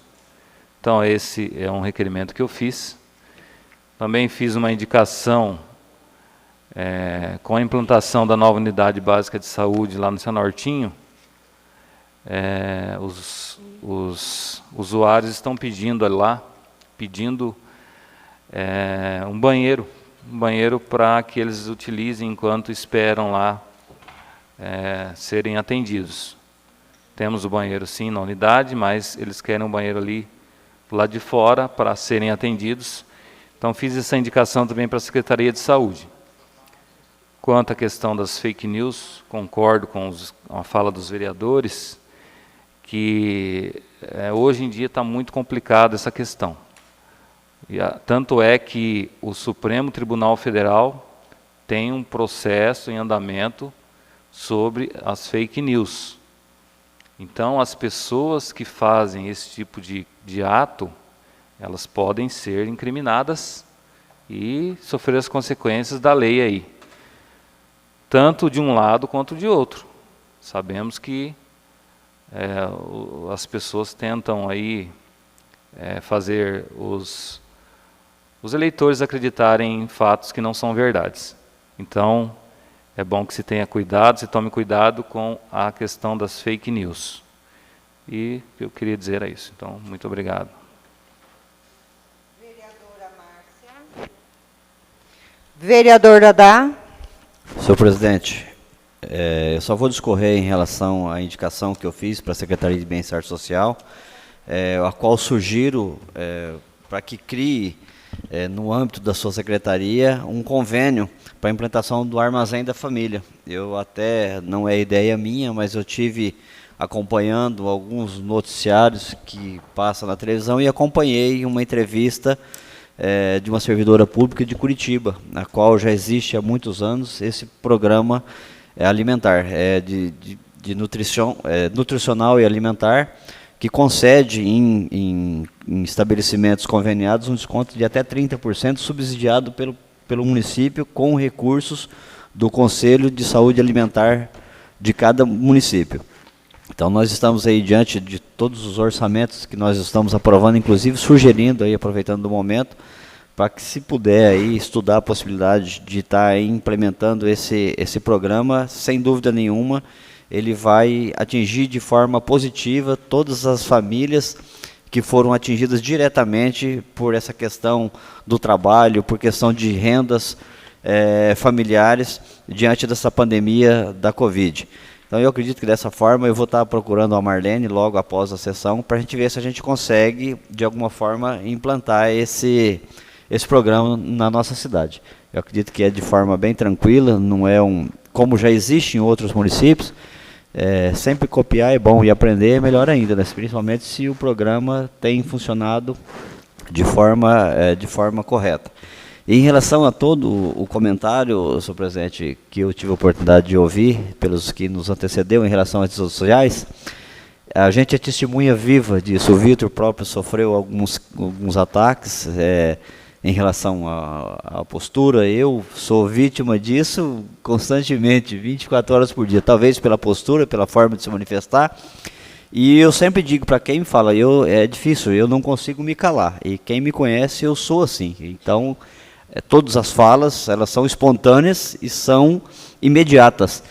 S1: Então, esse é um requerimento que eu fiz. Também fiz uma indicação com a implantação da nova unidade básica de saúde lá no Cianortinho. Os usuários estão pedindo lá, um banheiro um banheiro para que eles utilizem enquanto esperam lá serem atendidos. Temos o banheiro sim na unidade, mas eles querem um banheiro ali do lado de fora para serem atendidos. Então fiz essa indicação também para a Secretaria de Saúde. Quanto à questão das fake news, concordo com a fala dos vereadores, que hoje em dia está muito complicada essa questão. Tanto é que o Supremo Tribunal Federal tem um processo em andamento sobre as fake news. Então, as pessoas que fazem esse tipo de ato, elas podem ser incriminadas e sofrer as consequências da lei aí, tanto de um lado quanto de outro. Sabemos que as pessoas tentam aí fazer os eleitores acreditarem em fatos que não são verdades. Então, é bom que se tenha cuidado, se tome cuidado com a questão das fake news. E o que eu queria dizer é isso. Então, muito obrigado.
S3: Vereadora Márcia. Vereador Dadá.
S7: Senhor presidente, eu só vou discorrer em relação à indicação que eu fiz para a Secretaria de Bem-Estar Social, a qual sugiro para que crie, no âmbito da sua secretaria, um convênio para a implantação do Armazém da Família. Eu até, não é ideia minha, mas eu tive acompanhando alguns noticiários que passam na televisão e acompanhei uma entrevista de uma servidora pública de Curitiba, na qual já existe há muitos anos esse programa alimentar, de nutricional e alimentar, que concede em estabelecimentos conveniados um desconto de até 30%, subsidiado pelo município com recursos do Conselho de Saúde Alimentar de cada município. Então, nós estamos aí diante de todos os orçamentos que nós estamos aprovando, inclusive sugerindo, aí, aproveitando o momento, para que, se puder aí, estudar a possibilidade de estar aí implementando esse programa, sem dúvida nenhuma, ele vai atingir de forma positiva todas as famílias que foram atingidas diretamente por essa questão do trabalho, por questão de rendas familiares, diante dessa pandemia da Covid. Então, eu acredito que dessa forma eu vou estar procurando a Marlene logo após a sessão, para a gente ver se a gente consegue, de alguma forma, implantar esse programa na nossa cidade. Eu acredito que é de forma bem tranquila, não é como já existe em outros municípios. Sempre copiar é bom e aprender é melhor ainda, né? Principalmente se o programa tem funcionado de forma correta. E em relação a todo o comentário, senhor presidente, que eu tive a oportunidade de ouvir pelos que nos antecedeu em relação às redes sociais, a gente é testemunha viva disso. O Vitor próprio sofreu alguns ataques em relação à postura. Eu sou vítima disso constantemente, 24 horas por dia, talvez pela postura, pela forma de se manifestar. E eu sempre digo para quem me fala, é difícil, eu não consigo me calar. E quem me conhece, eu sou assim. Então, todas as falas, elas são espontâneas e são imediatas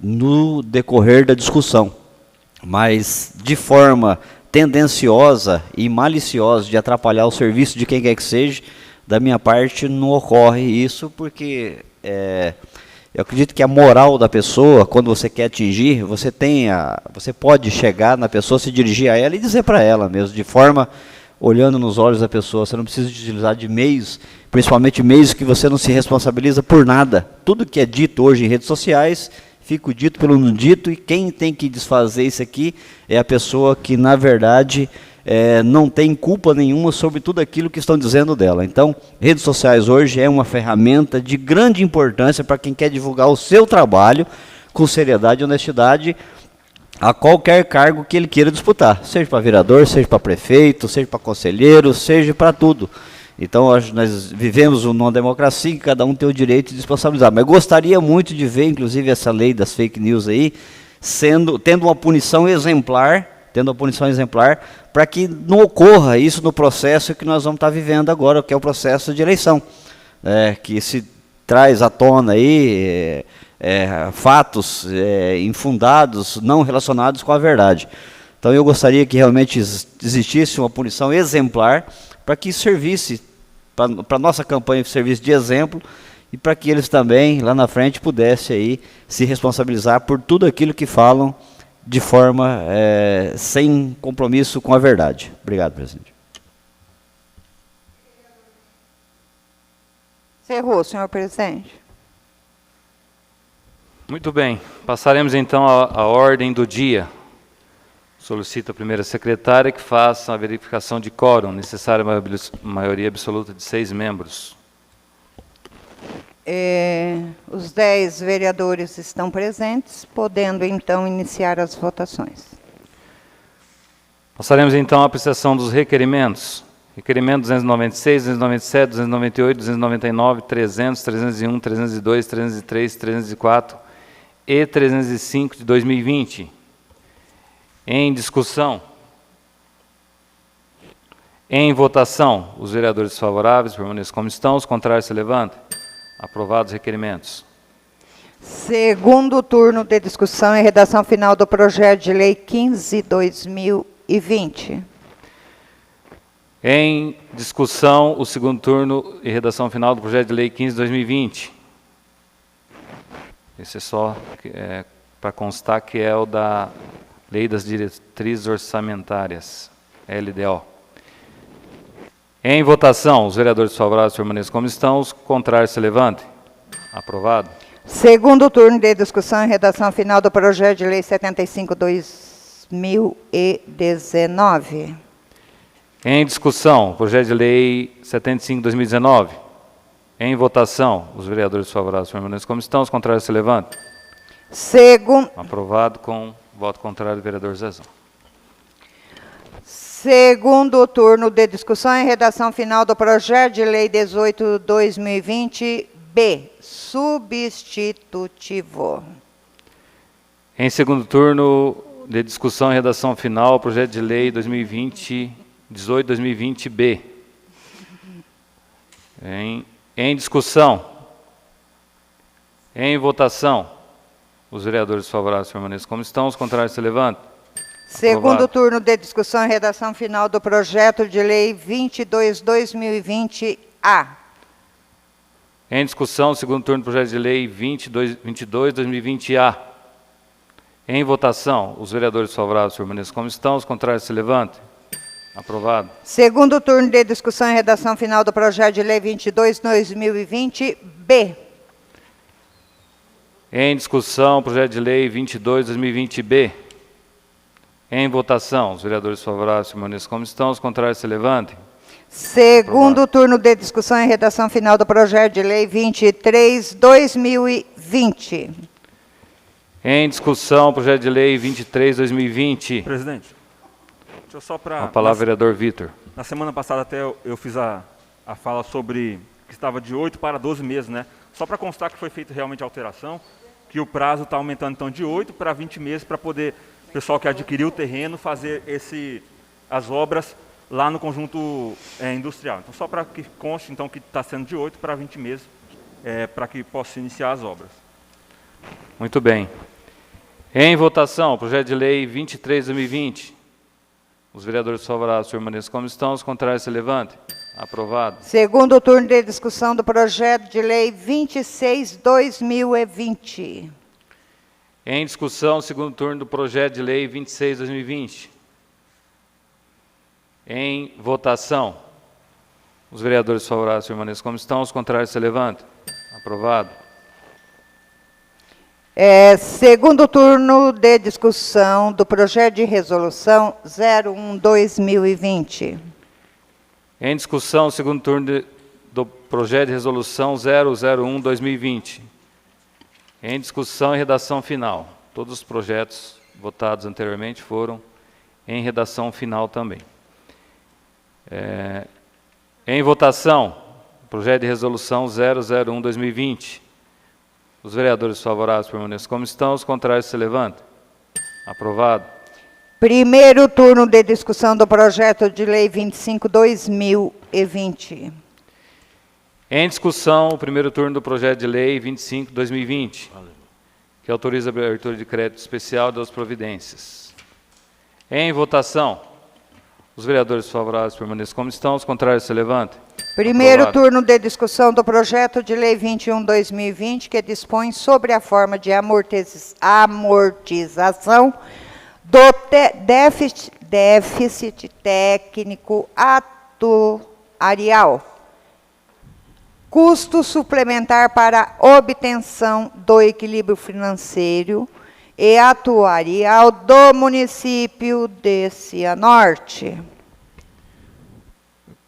S7: no decorrer da discussão. Mas de forma tendenciosa e maliciosa de atrapalhar o serviço de quem quer que seja, da minha parte não ocorre isso, porque eu acredito que a moral da pessoa, quando você quer atingir, você pode chegar na pessoa, se dirigir a ela e dizer para ela mesmo, de forma olhando nos olhos da pessoa. Você não precisa utilizar de meios, principalmente meios que você não se responsabiliza por nada. Tudo que é dito hoje em redes sociais, fica o dito pelo não dito, e quem tem que desfazer isso aqui é a pessoa que, na verdade, não tem culpa nenhuma sobre tudo aquilo que estão dizendo dela. Então, redes sociais hoje é uma ferramenta de grande importância para quem quer divulgar o seu trabalho com seriedade e honestidade, a qualquer cargo que ele queira disputar, seja para vereador, seja para prefeito, seja para conselheiro, seja para tudo. Então, nós vivemos numa democracia que cada um tem o direito de responsabilizar. Mas gostaria muito de ver, inclusive, essa lei das fake news aí, tendo uma punição exemplar, para que não ocorra isso no processo que nós vamos estar vivendo agora, que é o processo de eleição, que se traz à tona aí fatos infundados, não relacionados com a verdade. Então, eu gostaria que realmente existisse uma punição exemplar para que isso servisse para a nossa campanha serviço de exemplo e para que eles também, lá na frente, pudessem aí se responsabilizar por tudo aquilo que falam de forma sem compromisso com a verdade. Obrigado, presidente.
S3: Encerrou, senhor presidente.
S1: Muito bem. Passaremos então à ordem do dia. Solicito a primeira secretária que faça a verificação de quórum, necessária maioria absoluta de 6 membros.
S3: Os 10 vereadores estão presentes, podendo então iniciar as votações.
S1: Passaremos então à apreciação dos requerimentos. Requerimento 296, 297, 298, 299, 300, 301, 302, 303, 304 e 305 de 2020. Em discussão. Em votação, os vereadores favoráveis permaneçam como estão, os contrários se levantem. Aprovados os requerimentos.
S3: Segundo turno de discussão e redação final do projeto de lei 15/2020.
S1: Em discussão, o segundo turno e redação final do projeto de lei 15/2020. Esse é só para constar que é o da Lei das Diretrizes Orçamentárias, LDO. Em votação, os vereadores favoráveis permaneçam como estão, os contrários se levantem. Aprovado.
S3: Segundo turno de discussão e redação final do projeto de lei 75/2019.
S1: Em discussão, projeto de lei 75/2019. Em votação, os vereadores favoráveis permaneçam como estão, os contrários se levantem. Aprovado com voto contrário do vereador Zezão.
S3: Segundo turno de discussão e redação final do projeto de lei 18/2020, substitutivo.
S1: Em segundo turno de discussão e redação final, projeto de lei 18/2020-B. Em discussão. Em votação. Os vereadores favoráveis permaneçam como estão, os contrários se levantem.
S3: Segundo turno de discussão e redação final do projeto de lei 22/2020-A.
S1: Em discussão, segundo turno do projeto de lei 22/2020-A. Em votação, os vereadores favoráveis permaneçam como estão, os contrários se levantem. Aprovado.
S3: Segundo turno de discussão e redação final do projeto de lei 22/2020-B.
S1: Em discussão, projeto de lei 22/2020-B. Em votação, os vereadores favoráveis permaneçam como estão, os contrários se levantem.
S3: Segundo turno de discussão e redação final do projeto de lei 23/2020.
S1: Em discussão, projeto de lei 23/2020.
S8: Presidente, deixa eu só para...
S1: A palavra, vereador Vitor.
S8: Na semana passada até eu fiz a fala sobre que estava de 8 para 12 meses, né? Só para constar que foi feita realmente a alteração, que o prazo está aumentando então de 8 para 20 meses para poder o pessoal que adquiriu o terreno fazer as obras lá no conjunto industrial. Então, só para que conste então que está sendo de 8 para 20 meses para que possa iniciar as obras.
S1: Muito bem. Em votação, projeto de lei 23/2020. Os vereadores favoráveis permaneçam como estão, os contrários se levantem. Aprovado.
S3: Segundo turno de discussão do projeto de lei 26/2020.
S1: Em discussão, segundo turno do projeto de lei 26/2020. Em votação, os vereadores favoráveis permaneçam como estão, os contrários se levantem. Aprovado.
S3: Segundo turno de discussão do projeto de resolução 01/2020.
S1: Em discussão, segundo turno do projeto de resolução 001/2020. Em discussão e redação final. Todos os projetos votados anteriormente foram em redação final também. Em votação, projeto de resolução 001/2020. Os vereadores favoráveis permaneçam como estão, os contrários se levantem. Aprovado.
S3: Primeiro turno de discussão do projeto de lei 25/2020.
S1: Em discussão, o primeiro turno do projeto de lei 25/2020, que autoriza a abertura de crédito especial das providências. Em votação, os vereadores favoráveis permaneçam como estão, os contrários se levantem.
S3: Primeiro
S1: Aprovado.
S3: turno de discussão do projeto de lei 21/2020, que dispõe sobre a forma de amortização do déficit técnico atuarial. Custo suplementar para obtenção do equilíbrio financeiro e atuarial do município de Cianorte.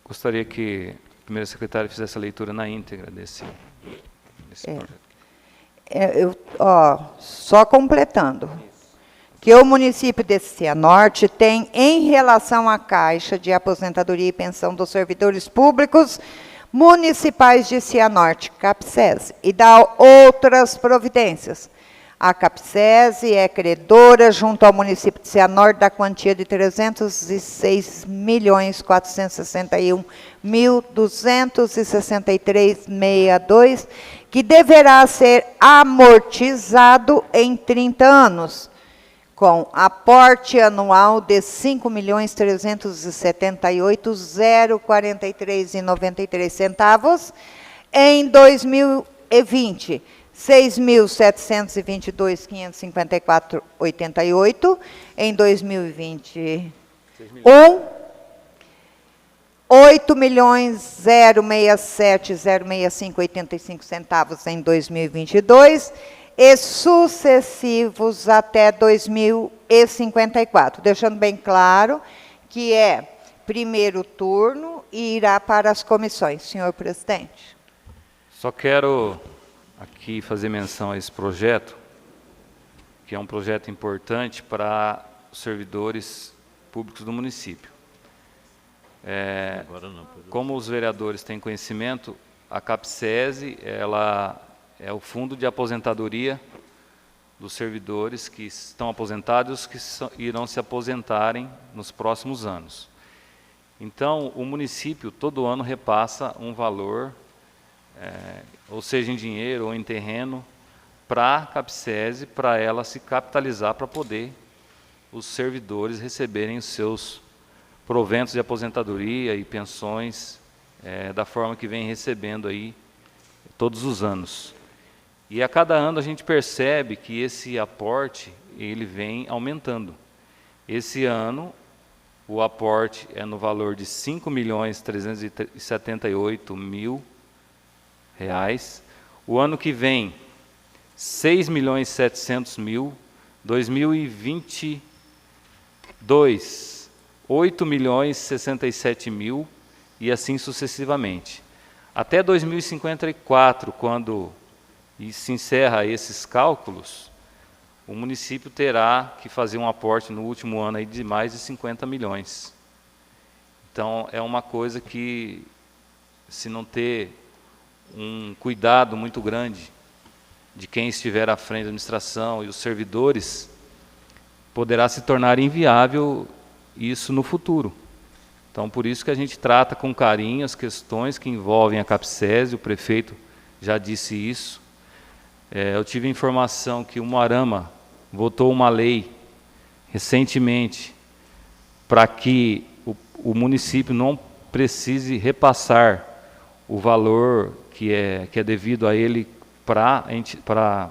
S1: Gostaria que a primeira secretária fizesse a leitura na íntegra desse projeto.
S3: Só completando, que o município de Cianorte tem, em relação à Caixa de Aposentadoria e Pensão dos Servidores Públicos Municipais de Cianorte, CAPSES, e dá outras providências. A CAPSES é credora junto ao município de Cianorte da quantia de R$ 306.461.263,62, que deverá ser amortizado em 30 anos, com aporte anual de R$ 5.378.043,93 em 2020, R$ 6.722.554,88 em 2021, R$ 8.067.065,85 em 2022 e sucessivos até 2054. Deixando bem claro que é primeiro turno e irá para as comissões, senhor presidente.
S1: Só quero aqui fazer menção a esse projeto, que é um projeto importante para os servidores públicos do município. Como os vereadores têm conhecimento, a CAPSES, ela é o fundo de aposentadoria dos servidores que estão aposentados e que irão se aposentarem nos próximos anos. Então, o município todo ano repassa um valor, ou seja, em dinheiro ou em terreno, para a CAPSES, para ela se capitalizar, para poder os servidores receberem os seus proventos de aposentadoria e pensões da forma que vem recebendo aí todos os anos. E a cada ano a gente percebe que esse aporte ele vem aumentando. Esse ano o aporte é no valor de R$ 5.378.000. O ano que vem, R$ 6.700.000. 2022, R$ 8.067.000 e assim sucessivamente. Até 2054, quando se encerra esses cálculos, o município terá que fazer um aporte no último ano aí de mais de 50 milhões. Então, é uma coisa que, se não ter um cuidado muito grande de quem estiver à frente da administração e os servidores, poderá se tornar inviável isso no futuro. Então, por isso que a gente trata com carinho as questões que envolvem a CAPSES, o prefeito já disse isso. Eu tive informação que o Moarama votou uma lei recentemente para que o município não precise repassar o valor que é devido a ele para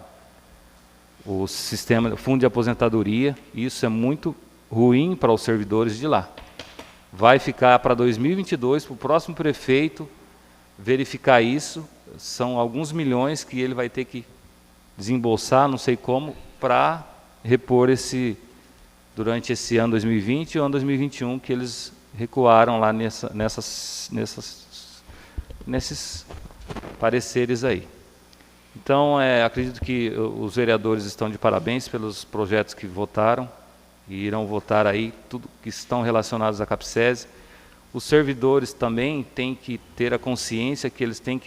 S1: o sistema, o fundo de aposentadoria. Isso é muito ruim para os servidores de lá. Vai ficar para 2022, para o próximo prefeito verificar isso. São alguns milhões que ele vai ter que desembolsar, não sei como, para repor durante esse ano 2020 e o ano 2021, que eles recuaram lá nesses pareceres aí. Então, acredito que os vereadores estão de parabéns pelos projetos que votaram e irão votar aí, tudo que estão relacionados à CAPSES. Os servidores também têm que ter a consciência que eles têm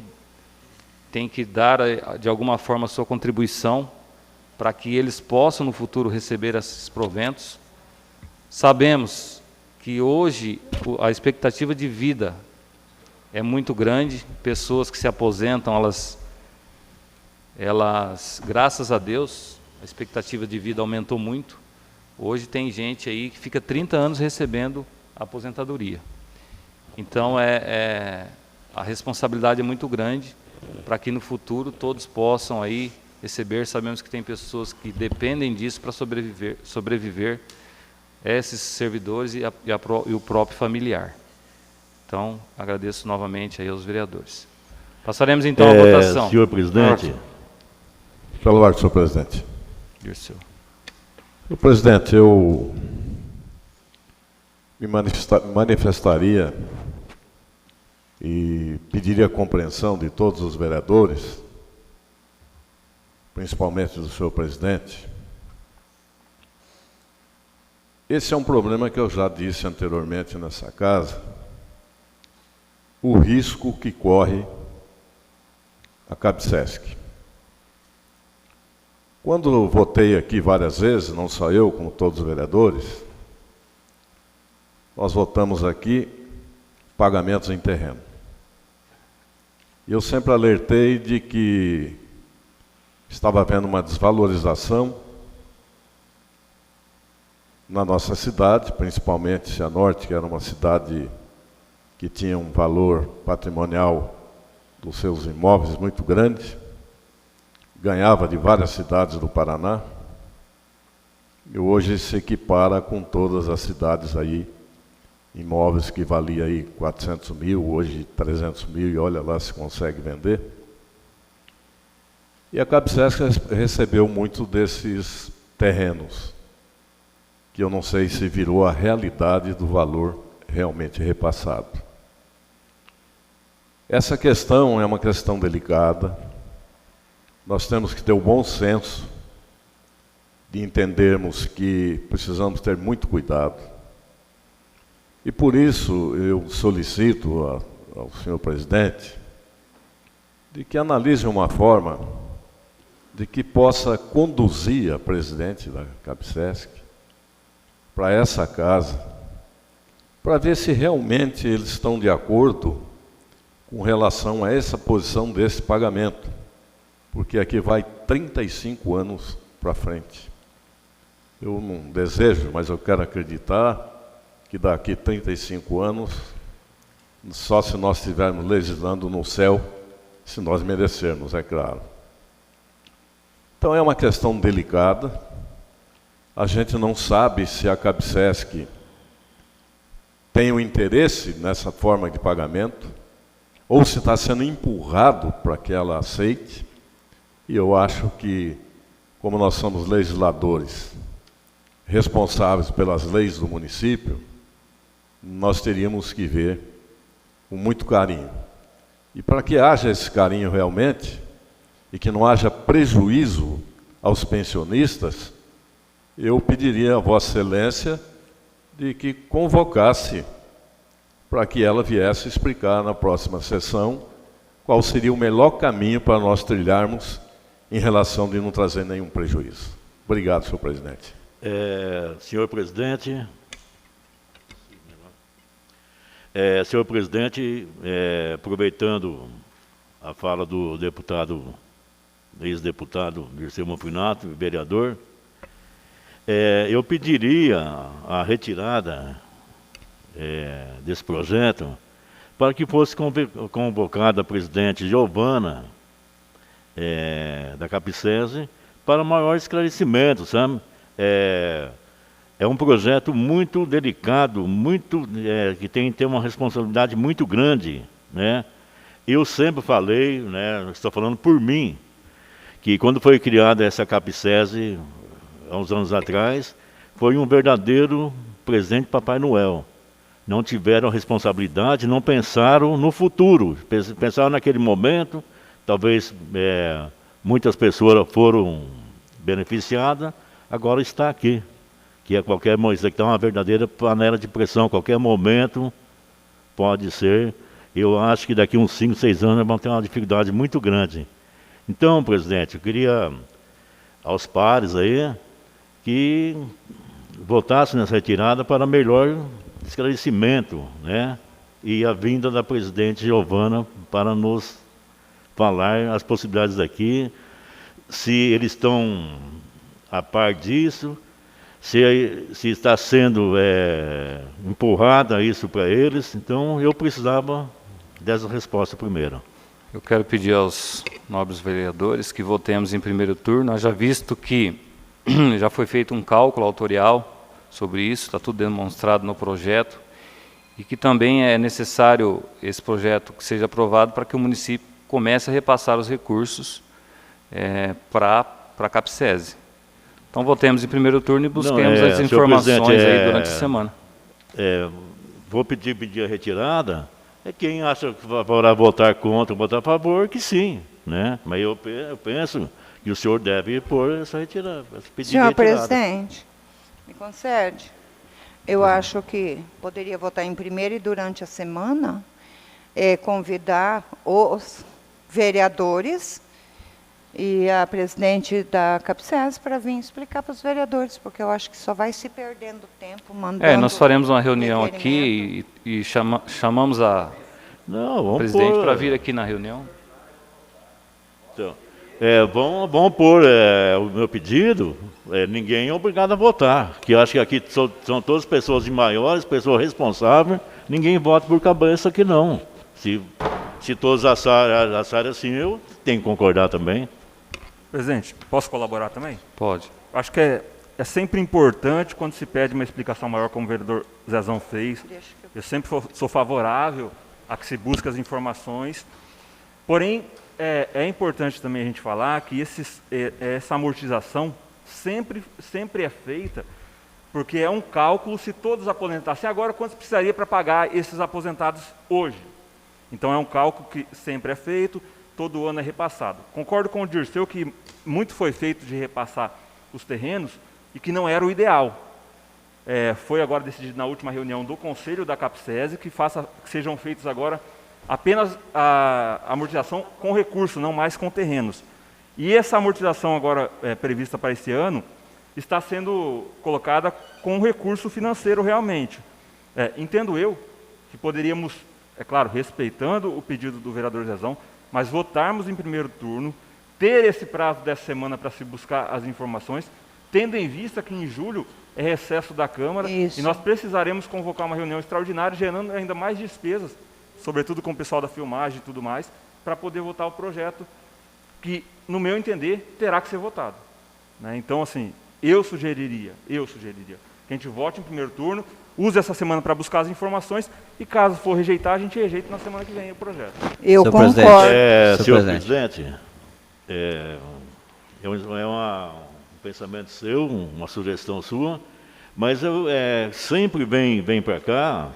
S1: que dar, de alguma forma, a sua contribuição para que eles possam, no futuro, receber esses proventos. Sabemos que hoje a expectativa de vida é muito grande, pessoas que se aposentam, elas, graças a Deus, a expectativa de vida aumentou muito. Hoje tem gente aí que fica 30 anos recebendo a aposentadoria. Então, a responsabilidade é muito grande para que no futuro todos possam aí receber. Sabemos que tem pessoas que dependem disso para sobreviver esses servidores e o próprio familiar. Então, agradeço novamente aí aos vereadores. Passaremos então à votação.
S5: Senhor presidente.
S4: Pela ordem, senhor presidente.
S1: Dirceu.
S4: Senhor presidente, eu me manifestaria e pediria a compreensão de todos os vereadores, principalmente do senhor presidente. Esse é um problema que eu já disse anteriormente nessa casa, o risco que corre a CABSESC. Quando eu votei aqui várias vezes, não só eu, como todos os vereadores, nós votamos aqui pagamentos em terreno. E eu sempre alertei de que estava havendo uma desvalorização na nossa cidade, principalmente Cianorte, que era uma cidade que tinha um valor patrimonial dos seus imóveis muito grande, ganhava de várias cidades do Paraná, e hoje se equipara com todas as cidades aí, imóveis que valia aí 400 mil, hoje 300 mil, e olha lá se consegue vender. E a CABSESC recebeu muito desses terrenos, que eu não sei se virou a realidade do valor realmente repassado. Essa questão é uma questão delicada. Nós temos que ter o bom senso de entendermos que precisamos ter muito cuidado. E por isso eu solicito ao senhor presidente de que analise uma forma de que possa conduzir a presidente da CABSESC para essa casa, para ver se realmente eles estão de acordo com relação a essa posição desse pagamento, porque aqui vai 35 anos para frente. Eu não desejo, mas eu quero acreditar que daqui 35 anos, só se nós estivermos legislando no céu, se nós merecermos, é claro. Então é uma questão delicada. A gente não sabe se a CABSESC tem um interesse nessa forma de pagamento, ou se está sendo empurrado para que ela aceite. E eu acho que, como nós somos legisladores responsáveis pelas leis do município, nós teríamos que ver com muito carinho. E para que haja esse carinho realmente, e que não haja prejuízo aos pensionistas, eu pediria a Vossa Excelência de que convocasse para que ela viesse explicar na próxima sessão qual seria o melhor caminho para nós trilharmos em relação de não trazer nenhum prejuízo. Obrigado, senhor presidente.
S5: Senhor presidente, aproveitando a fala do ex-deputado Dirceu Manfrinato, vereador, eu pediria a retirada desse projeto para que fosse convocada a presidente Giovana da CABSESC para maior esclarecimento, sabe? É um projeto muito delicado, que tem que ter uma responsabilidade muito grande, né? Eu sempre falei, né, estou falando por mim, que quando foi criada essa CABSESC, há uns anos atrás, foi um verdadeiro presente de Papai Noel. Não tiveram responsabilidade, não pensaram no futuro, pensaram naquele momento, talvez muitas pessoas foram beneficiadas, agora está aqui, que a qualquer momento, isso aqui está uma verdadeira panela de pressão, a qualquer momento pode ser. Eu acho que daqui uns 5, 6 anos vamos ter uma dificuldade muito grande. Então, presidente, eu queria aos pares aí que votassem nessa retirada para melhor esclarecimento, né? E a vinda da presidente Giovana para nos falar as possibilidades daqui, se eles estão a par disso, se está sendo empurrada isso para eles. Então eu precisava dessa resposta primeiro.
S1: Eu quero pedir aos nobres vereadores que votemos em primeiro turno, haja visto que já foi feito um cálculo autorial sobre isso, está tudo demonstrado no projeto, e que também é necessário esse projeto que seja aprovado para que o município comece a repassar os recursos para a CAPSESE. Então votemos em primeiro turno e busquemos as informações aí durante a semana.
S5: Vou pedir a retirada. Quem acha que vai votar contra ou votar a favor, que sim, né? Mas eu penso que o senhor deve pôr essa retirada.
S3: Senhor presidente, me concede? Eu acho que poderia votar em primeiro e durante a semana convidar os vereadores e a presidente da CAPSESE para vir explicar para os vereadores, porque eu acho que só vai se perdendo tempo mandando...
S1: Nós faremos uma reunião aqui e chamamos a presidente para vir aqui na reunião.
S5: Então, vamos pôr o meu pedido, ninguém é obrigado a votar, que eu acho que aqui são todas pessoas de maiores, pessoas responsáveis, ninguém vota por cabeça aqui não. Se todos acharem assim, eu tenho que concordar também.
S8: Presidente, posso colaborar também?
S1: Pode.
S8: Acho que é sempre importante quando se pede uma explicação maior, como o vereador Zezão fez. Eu sempre sou favorável a que se busque as informações. Porém, é importante também a gente falar que essa amortização sempre é feita porque é um cálculo se todos aposentassem agora, quanto precisaria para pagar esses aposentados hoje. Então é um cálculo que sempre é feito, todo ano é repassado. Concordo com o Dirceu que muito foi feito de repassar os terrenos e que não era o ideal. Foi agora decidido na última reunião do Conselho da CAPSESE que sejam feitos agora apenas a amortização com recurso, não mais com terrenos. E essa amortização agora prevista para esse ano está sendo colocada com recurso financeiro realmente. Entendo eu que poderíamos, claro, respeitando o pedido do vereador Zezão, mas votarmos em primeiro turno, ter esse prazo dessa semana para se buscar as informações, tendo em vista que em julho é recesso da Câmara. Isso. E nós precisaremos convocar uma reunião extraordinária, gerando ainda mais despesas, sobretudo com o pessoal da filmagem e tudo mais, para poder votar o projeto, que, no meu entender, terá que ser votado. Né? Então, assim, eu sugeriria que a gente vote em primeiro turno, use essa semana para buscar as informações e, caso for rejeitar, a gente rejeita na semana que vem o projeto.
S3: Eu concordo.
S5: Senhor presidente, é um pensamento seu, uma sugestão sua, mas sempre vem para cá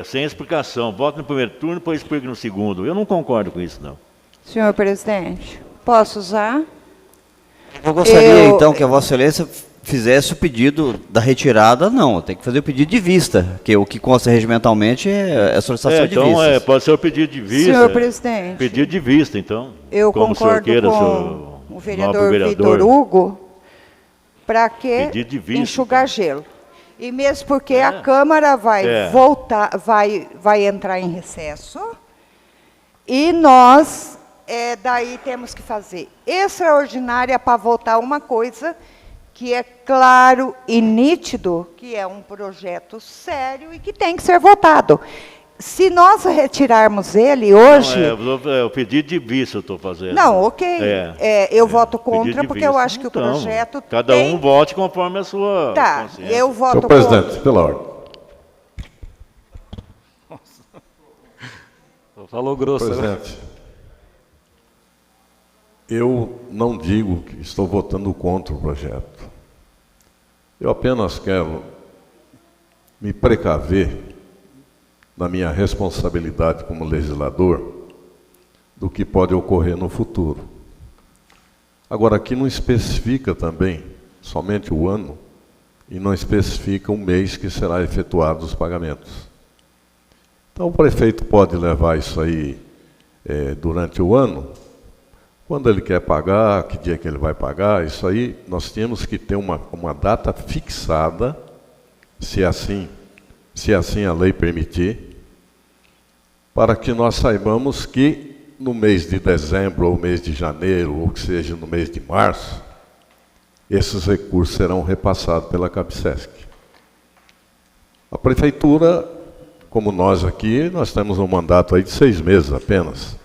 S5: sem explicação. Voto no primeiro turno, depois explica no segundo. Eu não concordo com isso, não.
S3: Senhor presidente, posso usar?
S7: Eu gostaria, então, que a Vossa Excelência fizesse o pedido da retirada, não. Tem que fazer o pedido de vista, que o que consta regimentalmente é a solicitação de vista.
S5: Então, pode ser o pedido de vista.
S3: Senhor presidente.
S5: Pedido de vista, então.
S3: Eu concordo com o vereador Vitor Hugo, para que enxugar gelo. E mesmo porque a Câmara vai voltar, vai entrar em recesso, e nós daí temos que fazer extraordinária para votar uma coisa que é claro e nítido que é um projeto sério e que tem que ser votado. Se nós retirarmos ele hoje...
S5: Não, é o pedido de vista eu estou fazendo.
S3: Não, ok. Eu voto contra porque eu acho que o projeto
S5: cada um vote conforme a sua consciência.
S3: Eu voto
S4: contra. Senhor presidente, pela ordem.
S1: Falou grosso.
S4: Presidente, eu não digo que estou votando contra o projeto. Eu apenas quero me precaver na minha responsabilidade como legislador do que pode ocorrer no futuro. Agora, aqui não especifica também somente o ano e não especifica o mês que será efetuado os pagamentos. Então, o prefeito pode levar isso aí durante o ano, quando ele quer pagar, que dia que ele vai pagar, isso aí nós temos que ter uma data fixada, se assim a lei permitir, para que nós saibamos que no mês de dezembro, ou mês de janeiro, ou que seja no mês de março, esses recursos serão repassados pela CAPSESC. A Prefeitura como nós aqui, nós temos um mandato aí de 6 meses apenas.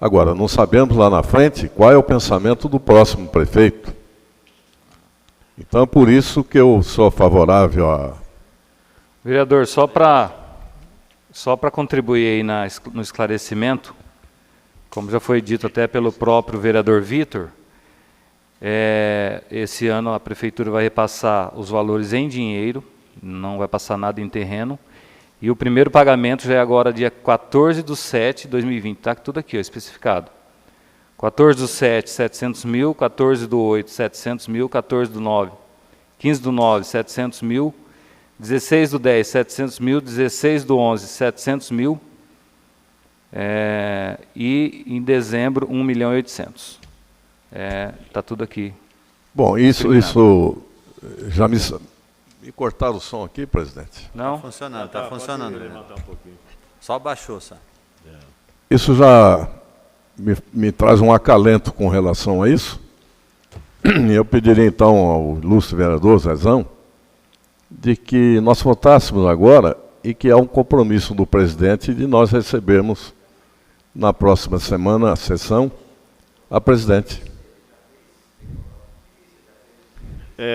S4: Agora, não sabemos lá na frente qual é o pensamento do próximo prefeito. Então, por isso que eu sou favorável a...
S1: Vereador, só para contribuir aí no esclarecimento, como já foi dito até pelo próprio vereador Vitor, esse ano a Prefeitura vai repassar os valores em dinheiro, não vai passar nada em terreno, e o primeiro pagamento já é agora dia 14/7/2020, está tudo aqui, ó, especificado. 14/7, 700 mil, 14/8, 700 mil, 14/9, 15/9, 700 mil, 16/10, 700 mil, 16/11, 700 mil, e em dezembro 1.800.000. Está tudo aqui.
S4: Bom, isso já me cortaram o som aqui, presidente?
S1: Não?
S6: Está funcionando. Só baixou, só.
S4: Isso já me traz um acalento com relação a isso. Eu pediria então ao ilustre vereador Zezão de que nós votássemos agora e que há um compromisso do presidente de nós recebermos na próxima semana a sessão a presidente.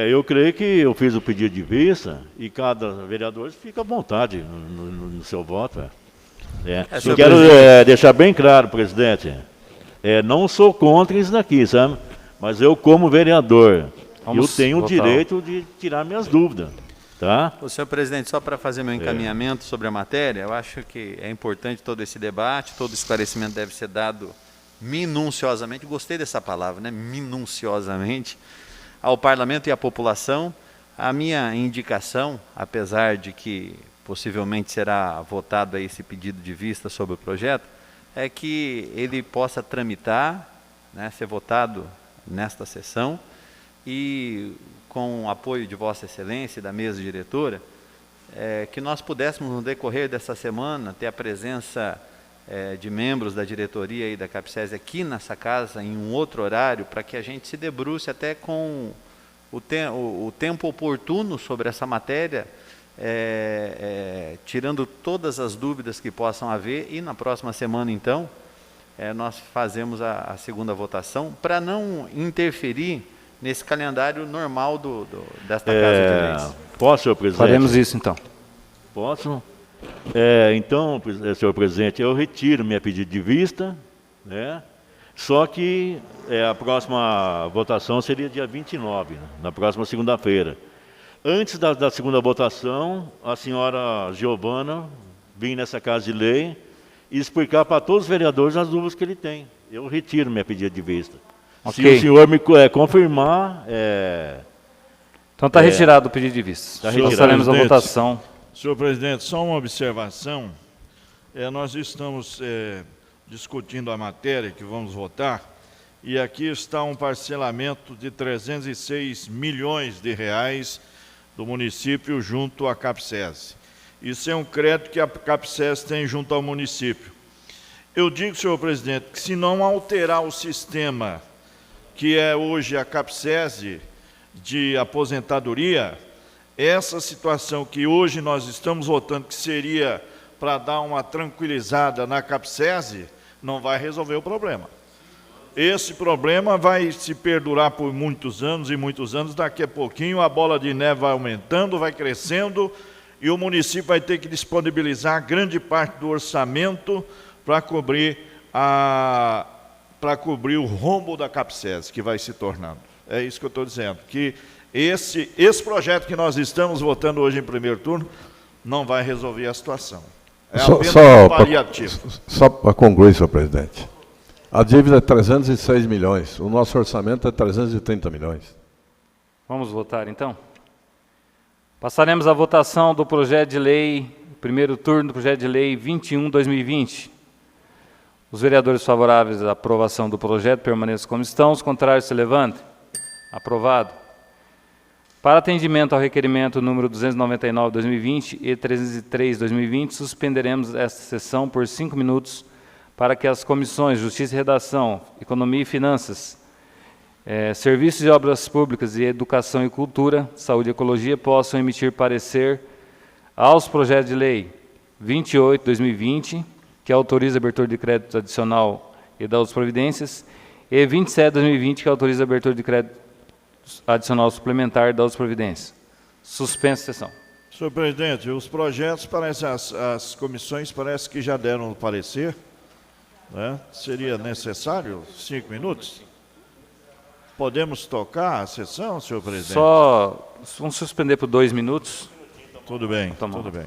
S5: Eu creio que eu fiz o pedido de vista e cada vereador fica à vontade no seu voto. Eu quero deixar bem claro, presidente, não sou contra isso daqui, sabe? Mas eu, como vereador, eu tenho o direito de tirar minhas dúvidas. Tá?
S6: O senhor presidente, só para fazer meu encaminhamento sobre a matéria, eu acho que é importante todo esse debate, todo esclarecimento deve ser dado minuciosamente, gostei dessa palavra, né? Minuciosamente, ao parlamento e à população. A minha indicação, apesar de que possivelmente será votado aí esse pedido de vista sobre o projeto, é que ele possa tramitar, né, ser votado nesta sessão e com o apoio de Vossa Excelência e da mesa diretora, que nós pudéssemos no decorrer dessa semana ter a presença de membros da diretoria e da CAPSESI aqui nessa casa em um outro horário, para que a gente se debruce até com o tempo oportuno sobre essa matéria, tirando todas as dúvidas que possam haver, e na próxima semana então nós fazemos a segunda votação, para não interferir nesse calendário normal desta Casa de Leis.
S5: Posso, senhor presidente?
S1: Faremos isso então.
S5: Posso? Então, senhor presidente, eu retiro minha pedido de vista, né? Só que a próxima votação seria dia 29, né? Na próxima segunda-feira. Antes da segunda votação, a senhora Giovana vir nessa Casa de Lei e explicar para todos os vereadores as dúvidas que ele tem. Eu retiro minha pedido de vista. Okay. Se o senhor me confirmar...
S1: Então está retirado o pedido de vista. Passaremos a votação.
S9: Senhor presidente, só uma observação. Nós estamos discutindo a matéria que vamos votar, e aqui está um parcelamento de 306 milhões de reais do município junto à CAPSESI. Isso é um crédito que a CAPSESI tem junto ao município. Eu digo, senhor presidente, que se não alterar o sistema que é hoje a CAPSESI de aposentadoria, essa situação que hoje nós estamos votando, que seria para dar uma tranquilizada na CAPSESI, não vai resolver o problema. Esse problema vai se perdurar por muitos anos e muitos anos. Daqui a pouquinho a bola de neve vai aumentando, vai crescendo, e o município vai ter que disponibilizar grande parte do orçamento para cobrir o rombo da CAPSESI, que vai se tornando. É isso que eu estou dizendo, que esse projeto que nós estamos votando hoje em primeiro turno não vai resolver a situação. Apenas um paliativo.
S4: Só para concluir, senhor presidente. A dívida é 306 milhões, o nosso orçamento é 330 milhões.
S1: Vamos votar, então? Passaremos à votação do projeto de lei, primeiro turno do projeto de lei 21/2020. Os vereadores favoráveis à aprovação do projeto permaneçam como estão, os contrários se levantem. Aprovado. Para atendimento ao requerimento número 299/2020 e 303/2020, suspenderemos esta sessão por 5 minutos para que as comissões Justiça e Redação, Economia e Finanças, Serviços de Obras Públicas e Educação e Cultura, Saúde e Ecologia possam emitir parecer aos projetos de lei 28/2020, que autoriza a abertura de crédito adicional e das outras providências, e 27/2020, que autoriza a abertura de crédito adicional suplementar e das outras providências. Suspensa a sessão.
S9: Senhor presidente, os projetos, as comissões parece que já deram o parecer, né? Seria necessário 5 minutos? Podemos tocar a sessão, senhor presidente?
S1: Só vamos suspender por 2 minutos.
S9: Tudo bem,
S1: Tomar.
S9: tudo bem.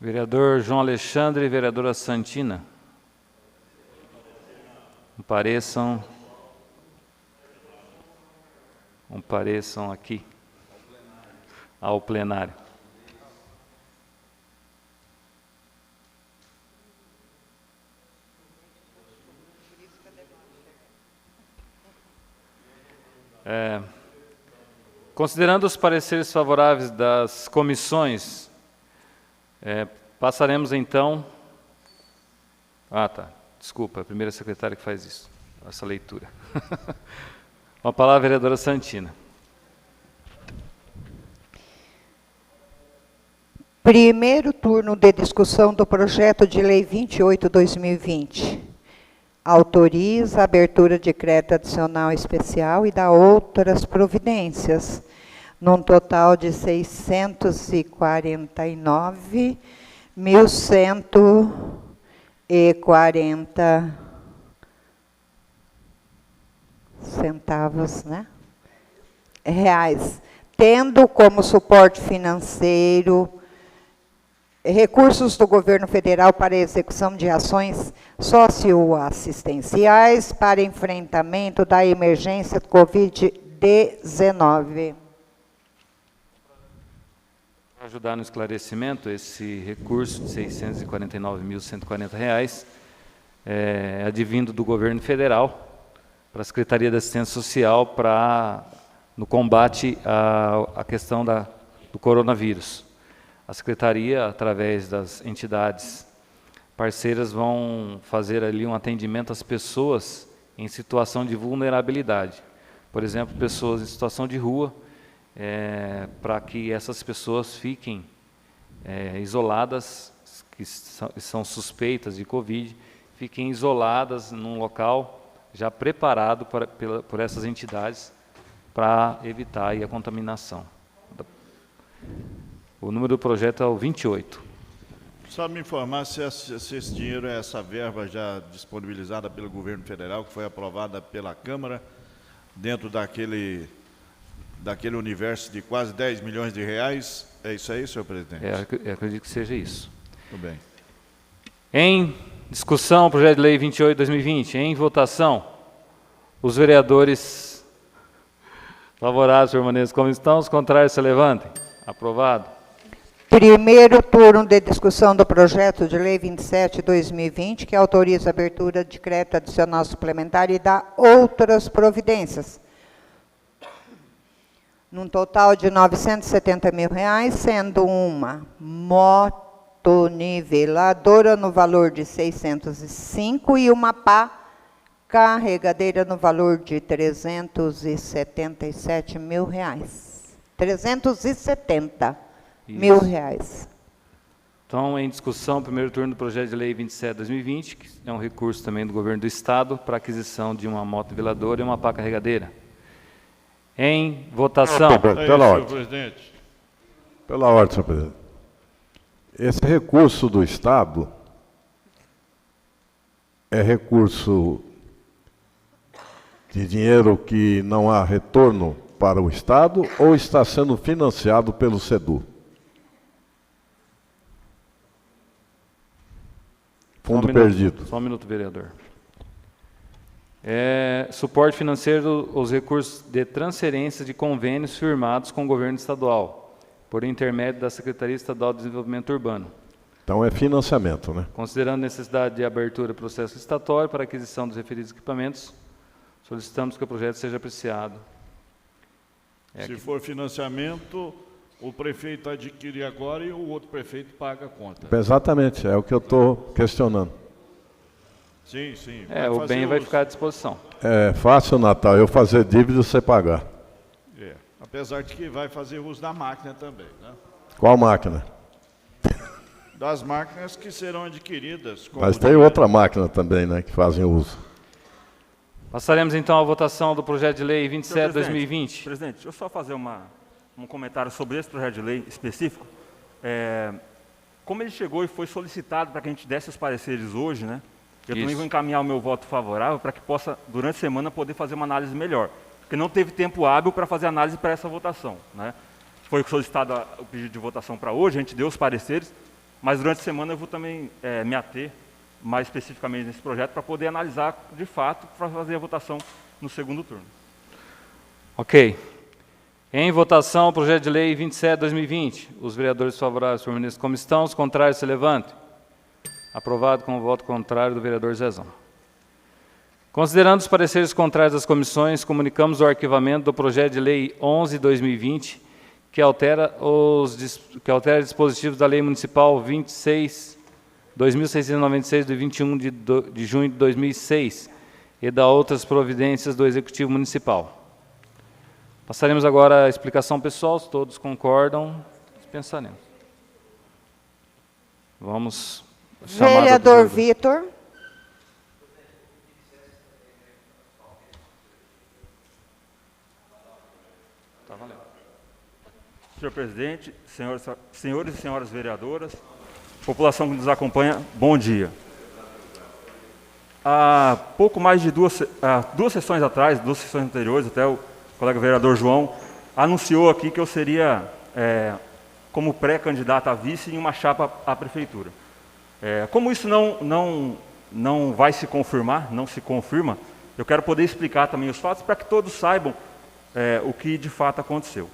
S1: Vereador João Alexandre e vereadora Santina. Compareçam aqui ao plenário. Considerando os pareceres favoráveis das comissões, passaremos então... Desculpa, a primeira secretária que faz isso, essa leitura. Com a palavra, a vereadora Santina.
S3: Primeiro turno de discussão do projeto de lei 28/2020. Autoriza a abertura de crédito adicional especial e dá outras providências, num total de 649.140 centavos, né? Reais, tendo como suporte financeiro recursos do governo federal para a execução de ações socioassistenciais para enfrentamento da emergência do Covid-19.
S1: Para ajudar no esclarecimento, esse recurso de R$ 649.140 é advindo do governo federal para a Secretaria de Assistência Social no combate à questão do coronavírus. A Secretaria, através das entidades parceiras, vão fazer ali um atendimento às pessoas em situação de vulnerabilidade. Por exemplo, pessoas em situação de rua, para que essas pessoas fiquem isoladas, que são suspeitas de Covid, fiquem isoladas num local já preparado por essas entidades para evitar aí a contaminação. O número do projeto é o 28.
S9: Só me informar se esse dinheiro é essa verba já disponibilizada pelo governo federal, que foi aprovada pela Câmara, dentro daquele universo de quase 10 milhões de reais. É isso aí, senhor presidente?
S1: Eu acredito que seja isso.
S9: Muito bem.
S1: Em discussão, o projeto de lei 28/2020. Em votação, os vereadores favoráveis permaneçam como estão, os contrários se levantem. Aprovado.
S3: Primeiro turno de discussão do projeto de lei 27/2020, que autoriza a abertura de crédito adicional suplementar e dá outras providências, num total de R$ 970.000, sendo uma motoniveladora no valor de 605 e uma pá carregadeira no valor de R$ 377.000. 370 mil reais.
S1: Então, em discussão, primeiro turno do projeto de lei 27/2020, que é um recurso também do governo do Estado para aquisição de uma moto-veladora e uma pá carregadeira. Em votação.
S4: Pela ordem. Pela ordem, senhor presidente. Esse recurso do Estado é recurso de dinheiro que não há retorno para o Estado ou está sendo financiado pelo SEDU? Fundo perdido.
S1: Só um minuto, vereador. Suporte financeiro os recursos de transferência de convênios firmados com o governo estadual, por intermédio da Secretaria Estadual de Desenvolvimento Urbano.
S4: Então é financiamento, né?
S1: Considerando a necessidade de abertura do processo licitatório para a aquisição dos referidos equipamentos, solicitamos que o projeto seja apreciado.
S9: Se for financiamento, o prefeito adquire agora e o outro prefeito paga a conta.
S4: Exatamente, é o que eu estou questionando.
S9: Sim, sim.
S1: O bem vai ficar à disposição.
S4: É fácil, Natal, eu fazer dívida e você pagar.
S9: Apesar de que vai fazer uso da máquina também, né?
S4: Qual máquina?
S9: Das máquinas que serão adquiridas.
S4: Mas tem outra máquina também, né, que fazem uso.
S1: Passaremos então à votação do projeto de lei 27/2020.
S8: Presidente, deixa eu só fazer um comentário sobre esse projeto de lei específico. Como ele chegou e foi solicitado para que a gente desse os pareceres hoje, né? Eu também vou encaminhar o meu voto favorável para que possa, durante a semana, poder fazer uma análise melhor. Porque não teve tempo hábil para fazer análise para essa votação, né? Foi solicitado o pedido de votação para hoje, a gente deu os pareceres, mas durante a semana eu vou também me ater mais especificamente nesse projeto para poder analisar de fato, para fazer a votação no segundo turno.
S1: Ok. Em votação, o projeto de lei 27/2020. Os vereadores favoráveis permaneçam como estão, os contrários se levantem. Aprovado com o voto contrário do vereador Zezão. Considerando os pareceres contrários das comissões, comunicamos o arquivamento do projeto de lei 11/2020, que altera dispositivos da Lei Municipal 26.696, de 21 de junho de 2006, e da outras providências do Executivo Municipal. Passaremos agora à explicação pessoal, se todos concordam, dispensaremos. Vamos chamar
S3: Vereador Vitor.
S8: Tá valendo. Senhor presidente, senhores e senhoras vereadoras, população que nos acompanha, bom dia. Há pouco mais de duas sessões atrás, 2 sessões anteriores, até o colega vereador João anunciou aqui que eu seria como pré-candidato a vice em uma chapa à prefeitura. Como isso não vai se confirmar, não se confirma, eu quero poder explicar também os fatos para que todos saibam o que de fato aconteceu.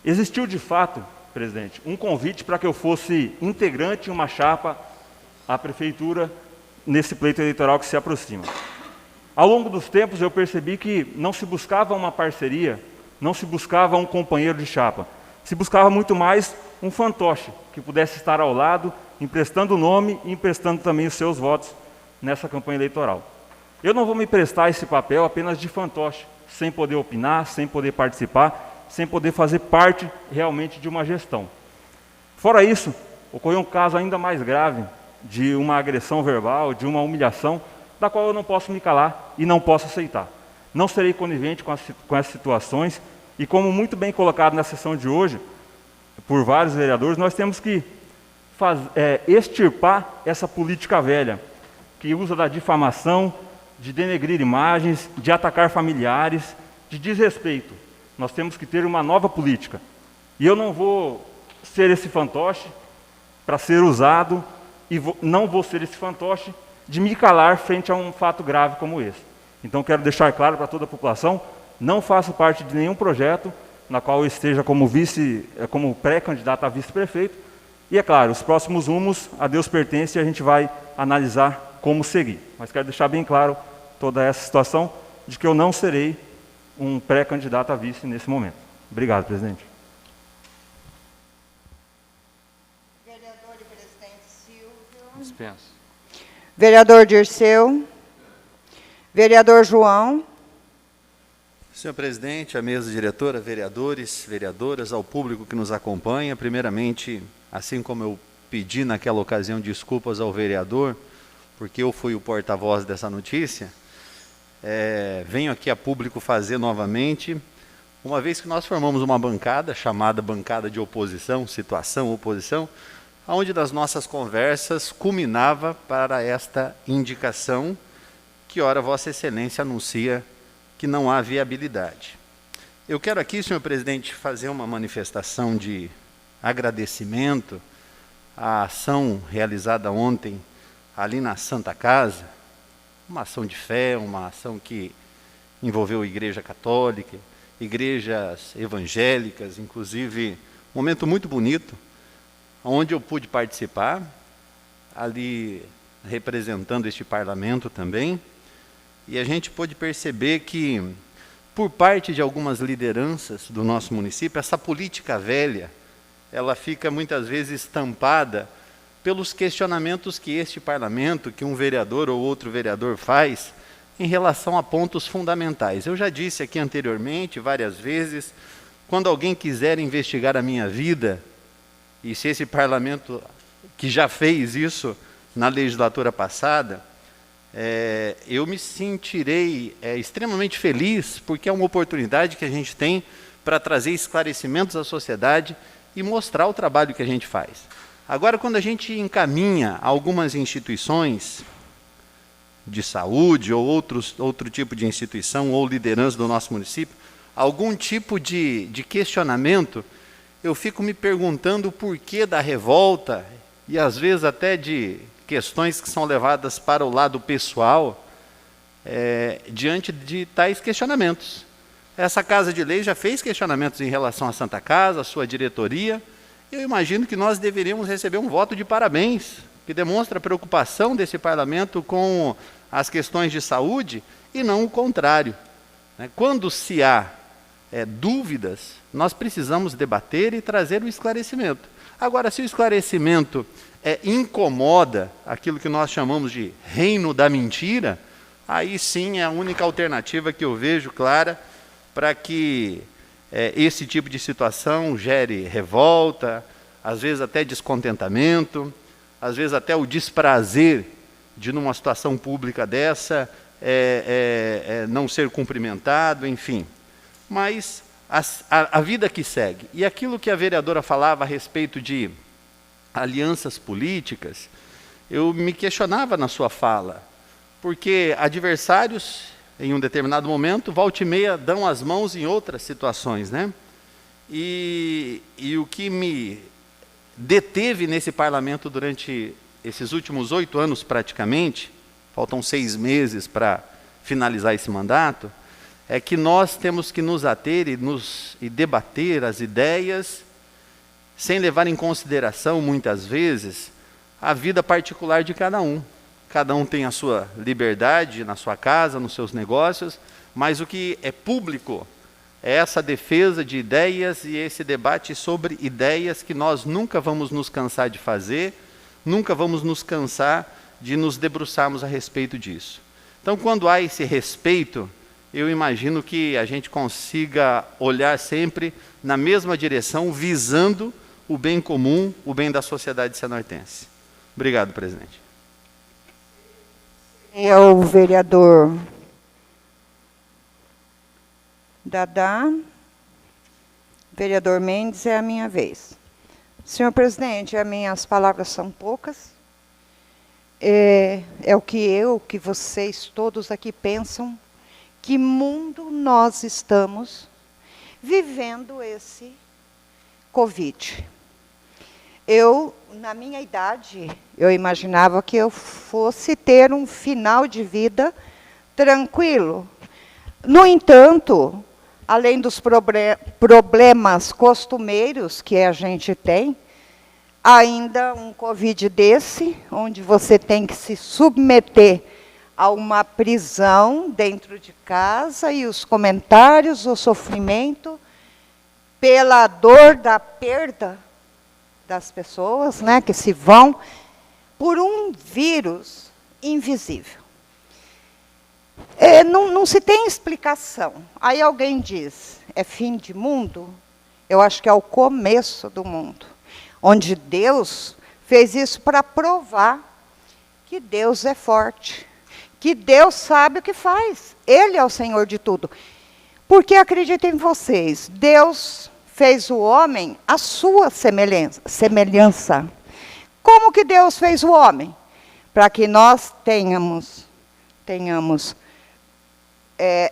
S8: Existiu de fato, presidente, um convite para que eu fosse integrante em uma chapa à prefeitura nesse pleito eleitoral que se aproxima. Ao longo dos tempos eu percebi que não se buscava uma parceria, não se buscava um companheiro de chapa, se buscava muito mais um fantoche que pudesse estar ao lado, emprestando o nome e emprestando também os seus votos nessa campanha eleitoral. Eu não vou me prestar esse papel apenas de fantoche, sem poder opinar, sem poder participar, sem poder fazer parte realmente de uma gestão. Fora isso, ocorreu um caso ainda mais grave de uma agressão verbal, de uma humilhação, da qual eu não posso me calar e não posso aceitar. Não serei conivente com essas situações e, como muito bem colocado na sessão de hoje, por vários vereadores, nós temos que extirpar essa política velha, que usa da difamação, de denegrir imagens, de atacar familiares, de desrespeito. Nós temos que ter uma nova política. E eu não vou ser esse fantoche para ser usado, e não vou ser esse fantoche de me calar frente a um fato grave como esse. Então, quero deixar claro para toda a população, não faço parte de nenhum projeto na qual eu esteja como pré-candidato a vice-prefeito, e, é claro, os próximos rumos a Deus pertence e a gente vai analisar como seguir. Mas quero deixar bem claro toda essa situação de que eu não serei um pré-candidato a vice nesse momento. Obrigado, presidente.
S3: Vereador e presidente Silvio.
S1: Dispenso.
S3: Vereador Dirceu. Vereador João.
S6: Senhor presidente, a mesa diretora, vereadores, vereadoras, ao público que nos acompanha, primeiramente, assim como eu pedi naquela ocasião desculpas ao vereador, porque eu fui o porta-voz dessa notícia, venho aqui a público fazer novamente, uma vez que nós formamos uma bancada, chamada bancada de oposição, situação oposição, onde das nossas conversas culminava para esta indicação que, ora, Vossa Excelência anuncia que não há viabilidade. Eu quero aqui, senhor presidente, fazer uma manifestação de agradecimento à ação realizada ontem ali na Santa Casa, uma ação de fé, uma ação que envolveu a Igreja Católica, igrejas evangélicas, inclusive um momento muito bonito, onde eu pude participar, ali representando este parlamento também, e a gente pôde perceber que, por parte de algumas lideranças do nosso município, essa política velha, ela fica muitas vezes estampada pelos questionamentos que este parlamento, que um vereador ou outro vereador faz, em relação a pontos fundamentais. Eu já disse aqui anteriormente, várias vezes, quando alguém quiser investigar a minha vida, e se esse parlamento que já fez isso na legislatura passada, eu me sentirei extremamente feliz, porque é uma oportunidade que a gente tem para trazer esclarecimentos à sociedade e mostrar o trabalho que a gente faz. Agora, quando a gente encaminha algumas instituições de saúde ou outro tipo de instituição ou liderança do nosso município, algum tipo de questionamento, eu fico me perguntando o porquê da revolta e às vezes até de questões que são levadas para o lado pessoal, diante de tais questionamentos. Essa Casa de Lei já fez questionamentos em relação à Santa Casa, à sua diretoria. Eu imagino que nós deveríamos receber um voto de parabéns, que demonstra a preocupação desse parlamento com as questões de saúde, e não o contrário. Quando se há dúvidas, nós precisamos debater e trazer o esclarecimento. Agora, se o esclarecimento incomoda aquilo que nós chamamos de reino da mentira, aí sim é a única alternativa que eu vejo clara para que esse tipo de situação gere revolta, às vezes até descontentamento, às vezes até o desprazer de, numa situação pública dessa, não ser cumprimentado, enfim. Mas a vida que segue. E aquilo que a vereadora falava a respeito de alianças políticas, eu me questionava na sua fala, porque adversários, em um determinado momento, volta e meia, dão as mãos em outras situações, né? E o que me deteve nesse parlamento durante esses últimos 8 anos praticamente, faltam 6 meses para finalizar esse mandato, é que nós temos que nos ater e debater as ideias, sem levar em consideração, muitas vezes, a vida particular de cada um. Cada um tem a sua liberdade na sua casa, nos seus negócios, mas o que é público é essa defesa de ideias e esse debate sobre ideias que nós nunca vamos nos cansar de fazer, nunca vamos nos cansar de nos debruçarmos a respeito disso. Então, quando há esse respeito, eu imagino que a gente consiga olhar sempre na mesma direção, visando o bem comum, o bem da sociedade cianortense. Obrigado, presidente.
S3: É o vereador Dadá. Vereador Mendes, é a minha vez. Senhor presidente, as minhas palavras são poucas. É o que vocês todos aqui pensam, que mundo nós estamos vivendo esse Covid. Na minha idade, eu imaginava que eu fosse ter um final de vida tranquilo. No entanto, além dos problemas costumeiros que a gente tem, ainda um Covid desse, onde você tem que se submeter a uma prisão dentro de casa, e os comentários, o sofrimento, pela dor da perda das pessoas, né, que se vão, por um vírus invisível. Não se tem explicação. Aí alguém diz, é fim de mundo? Eu acho que é o começo do mundo, onde Deus fez isso para provar que Deus é forte, que Deus sabe o que faz. Ele é o Senhor de tudo. Porque acreditem em vocês, Deus fez o homem à sua semelhança. Como que Deus fez o homem? Para que nós tenhamos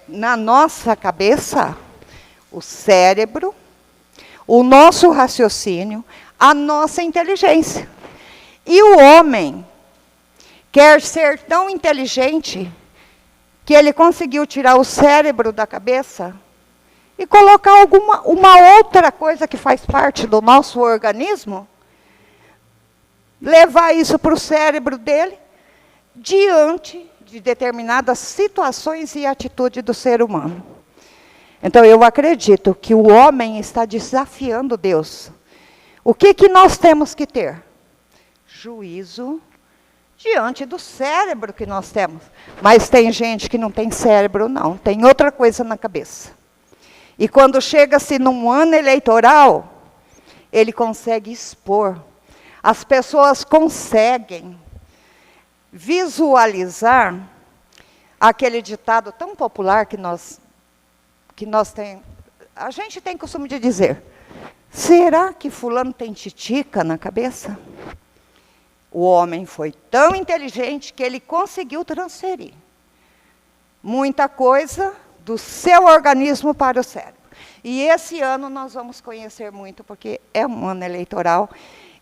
S3: na nossa cabeça o cérebro, o nosso raciocínio, a nossa inteligência. E o homem quer ser tão inteligente que ele conseguiu tirar o cérebro da cabeça e colocar uma outra coisa que faz parte do nosso organismo, levar isso para o cérebro dele, diante de determinadas situações e atitudes do ser humano. Então, eu acredito que o homem está desafiando Deus. O que nós temos que ter? Juízo diante do cérebro que nós temos. Mas tem gente que não tem cérebro, não. Tem outra coisa na cabeça. E quando chega-se num ano eleitoral, ele consegue expor. As pessoas conseguem visualizar aquele ditado tão popular que nós temos. A gente tem costume de dizer, será que fulano tem titica na cabeça? O homem foi tão inteligente que ele conseguiu transferir muita coisa do seu organismo para o cérebro. E esse ano nós vamos conhecer muito, porque é um ano eleitoral,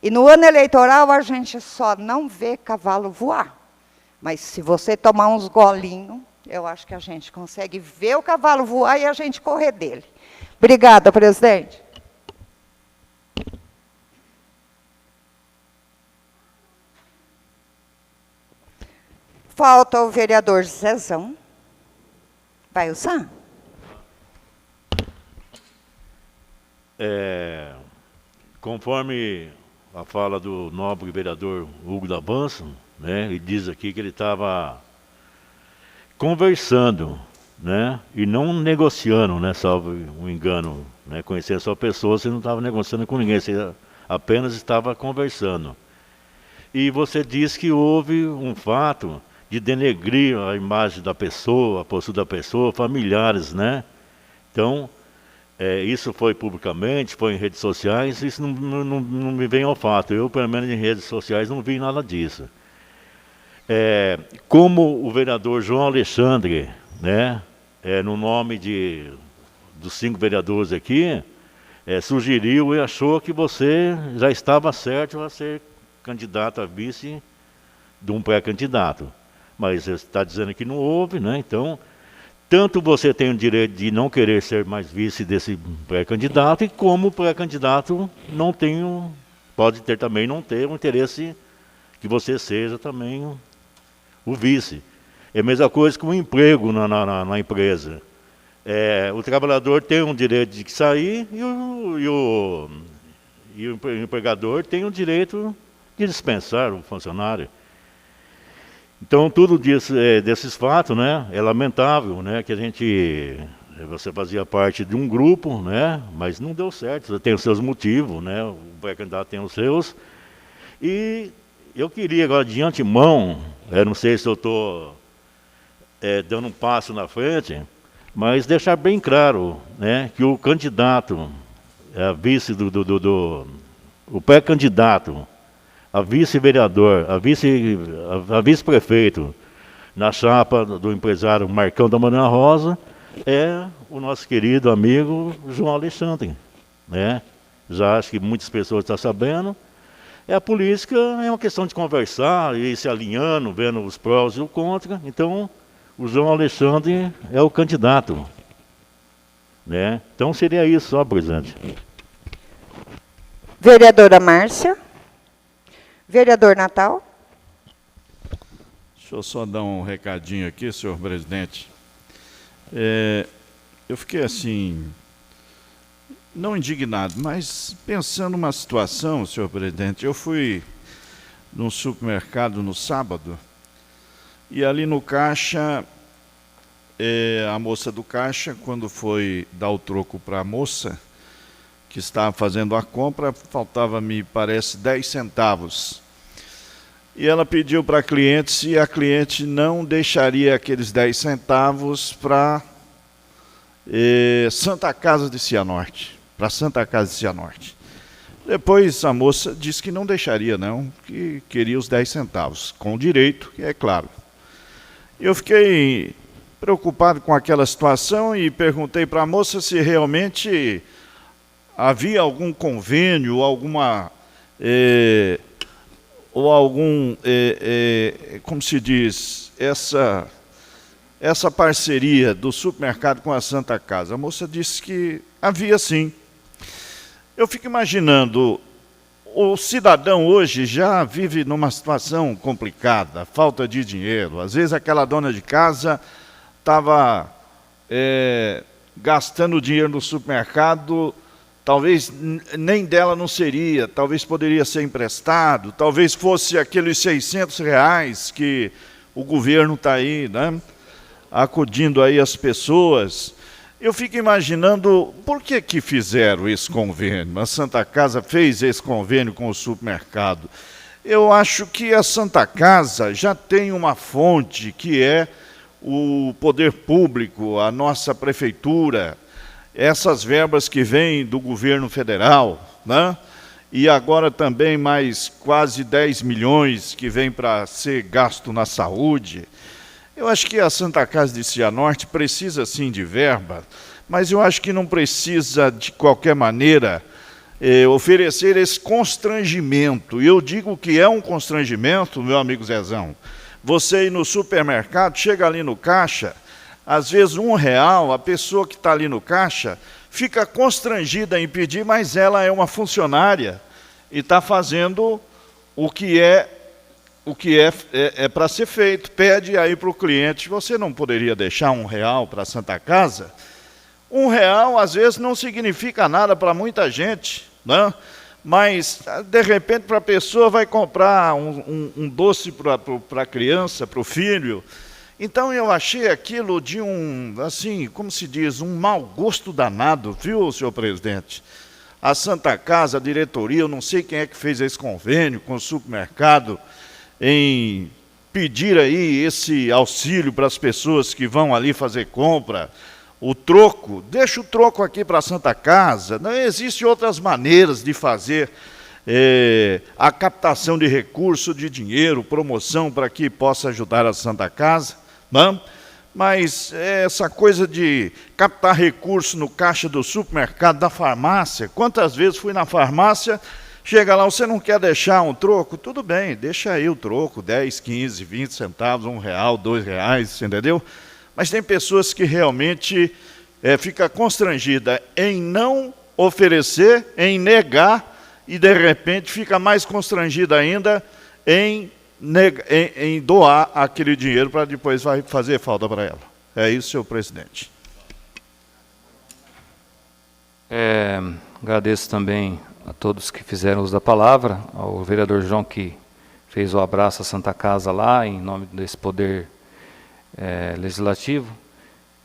S3: E no ano eleitoral a gente só não vê cavalo voar. Mas se você tomar uns golinhos, eu acho que a gente consegue ver o cavalo voar e a gente correr dele. Obrigada, presidente. Falta o vereador Zezão. Vai usar?
S5: Conforme a fala do nobre vereador Hugo D'Avanço, né, ele diz aqui que ele estava conversando, né, e não negociando, né, salvo um engano, né, conhecendo só pessoas, você não estava negociando com ninguém, você apenas estava conversando. E você diz que houve um fato de denegrir a imagem da pessoa, a postura da pessoa, familiares, né? Então, isso foi publicamente, foi em redes sociais, isso não me vem ao fato. Eu, pelo menos em redes sociais, não vi nada disso. Como o vereador João Alexandre, né, no nome dos 5 vereadores aqui, sugeriu e achou que você já estava certo a ser candidato a vice de um pré-candidato. Mas você está dizendo que não houve, né? Então, tanto você tem o direito de não querer ser mais vice desse pré-candidato, e como o pré-candidato não tem, pode ter também não ter o interesse que você seja também o vice. É a mesma coisa que um emprego na empresa. O trabalhador tem um direito de sair e o empregador tem o direito de dispensar o funcionário. Então, tudo desses fatos, né, é lamentável, né, que você fazia parte de um grupo, né, mas não deu certo, você tem os seus motivos, né, o pré-candidato tem os seus. E eu queria agora, de antemão, não sei se eu estou dando um passo na frente, mas deixar bem claro, né, que o candidato, a vice o pré-candidato, a vice-vereador, a vice-prefeito, na chapa do empresário Marcão da Maranhão Rosa, é o nosso querido amigo João Alexandre, né? Já acho que muitas pessoas estão sabendo. A política é uma questão de conversar, ir se alinhando, vendo os prós e os contras. Então, o João Alexandre é o candidato, né? Então, seria isso só, presidente.
S3: Vereadora Márcia. Vereador Natal.
S9: Deixa eu só dar um recadinho aqui, senhor presidente. Eu fiquei assim, não indignado, mas pensando numa situação, senhor presidente. Eu fui num supermercado no sábado e ali no caixa, a moça do caixa, quando foi dar o troco para a moça que estava fazendo a compra, faltava, me parece, 10 centavos. E ela pediu para a cliente se a cliente não deixaria aqueles 10 centavos para Santa Casa de Cianorte, para Santa Casa de Cianorte. Depois a moça disse que não deixaria não, que queria os 10 centavos, com direito, é claro. Eu fiquei preocupado com aquela situação e perguntei para a moça se realmente havia algum convênio, como se diz, essa parceria do supermercado com a Santa Casa. A moça disse que havia sim. Eu fico imaginando, o cidadão hoje já vive numa situação complicada, falta de dinheiro. Às vezes aquela dona de casa estava gastando dinheiro no supermercado, talvez nem dela não seria, talvez poderia ser emprestado, talvez fosse aqueles R$600 que o governo está aí, né, acudindo aí as pessoas. Eu fico imaginando por que fizeram esse convênio. A Santa Casa fez esse convênio com o supermercado. Eu acho que a Santa Casa já tem uma fonte que é o poder público, a nossa prefeitura, essas verbas que vêm do governo federal, né? E agora também mais quase 10 milhões que vem para ser gasto na saúde. Eu acho que a Santa Casa de Cianorte precisa sim de verba, mas eu acho que não precisa de qualquer maneira oferecer esse constrangimento. E eu digo que é um constrangimento, meu amigo Zezão. Você ir no supermercado, chega ali no caixa, às vezes R$1, a pessoa que está ali no caixa fica constrangida em pedir, mas ela é uma funcionária e está fazendo o que é para ser feito. Pede aí para o cliente, você não poderia deixar R$1 para a Santa Casa? R$1 às vezes não significa nada para muita gente, né? Mas de repente para a pessoa vai comprar um doce para a criança, para o filho. Então eu achei aquilo de assim, como se diz, um mau gosto danado, viu, senhor presidente? A Santa Casa, a diretoria, eu não sei quem é que fez esse convênio com o supermercado, em pedir aí esse auxílio para as pessoas que vão ali fazer compra, o troco, deixa o troco aqui para a Santa Casa. Não existem outras maneiras de fazer a captação de recurso, de dinheiro, promoção para que possa ajudar a Santa Casa, não? Mas essa coisa de captar recurso no caixa do supermercado, da farmácia, quantas vezes fui na farmácia, chega lá, você não quer deixar um troco? Tudo bem, deixa aí o troco, 10, 15, 20 centavos, R$1, R$2, entendeu? Mas tem pessoas que realmente ficam constrangidas em não oferecer, em negar, e de repente fica mais constrangida ainda em doar aquele dinheiro para depois vai fazer falta para ela. É isso, senhor presidente.
S1: Agradeço também a todos que fizeram uso da palavra, ao vereador João que fez o abraço à Santa Casa lá, em nome desse poder legislativo,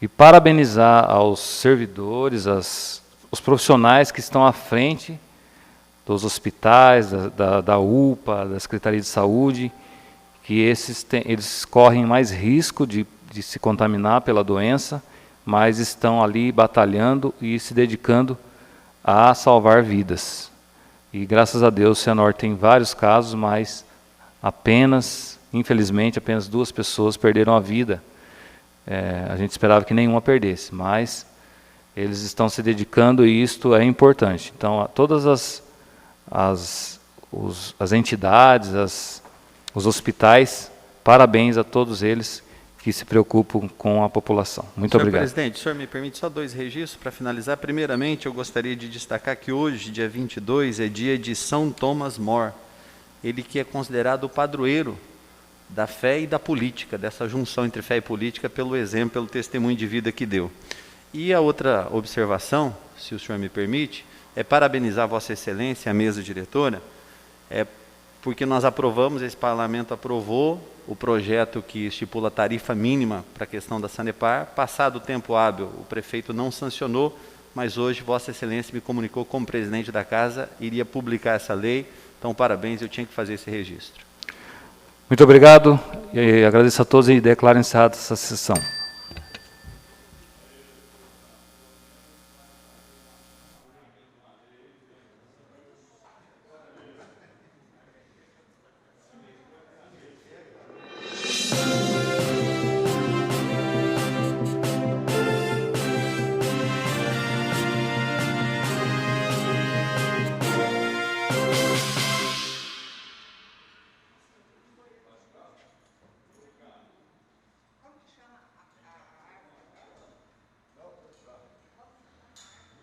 S1: e parabenizar aos servidores, os profissionais que estão à frente dos hospitais, da UPA, da Secretaria de Saúde, que eles correm mais risco de se contaminar pela doença, mas estão ali batalhando e se dedicando a salvar vidas. E graças a Deus, o Cianorte tem vários casos, mas infelizmente, apenas 2 pessoas perderam a vida. A gente esperava que nenhuma perdesse, mas eles estão se dedicando e isto é importante. Então, a todas as entidades, os hospitais, parabéns a todos eles que se preocupam com a população. Muito obrigado.
S6: Senhor presidente, o senhor me permite só 2 registros para finalizar. Primeiramente, eu gostaria de destacar que hoje, dia 22, é dia de São Thomas More. Ele que é considerado o padroeiro da fé e da política, dessa junção entre fé e política, pelo exemplo, pelo testemunho de vida que deu. E a outra observação, se o senhor me permite, é parabenizar Vossa Excelência, a mesa diretora, porque nós aprovamos, esse parlamento aprovou o projeto que estipula a tarifa mínima para a questão da Sanepar. Passado o tempo hábil, o prefeito não sancionou, mas hoje Vossa Excelência me comunicou como presidente da casa, iria publicar essa lei. Então, parabéns, eu tinha que fazer esse registro.
S1: Muito obrigado, e agradeço a todos e declaro encerrada essa sessão.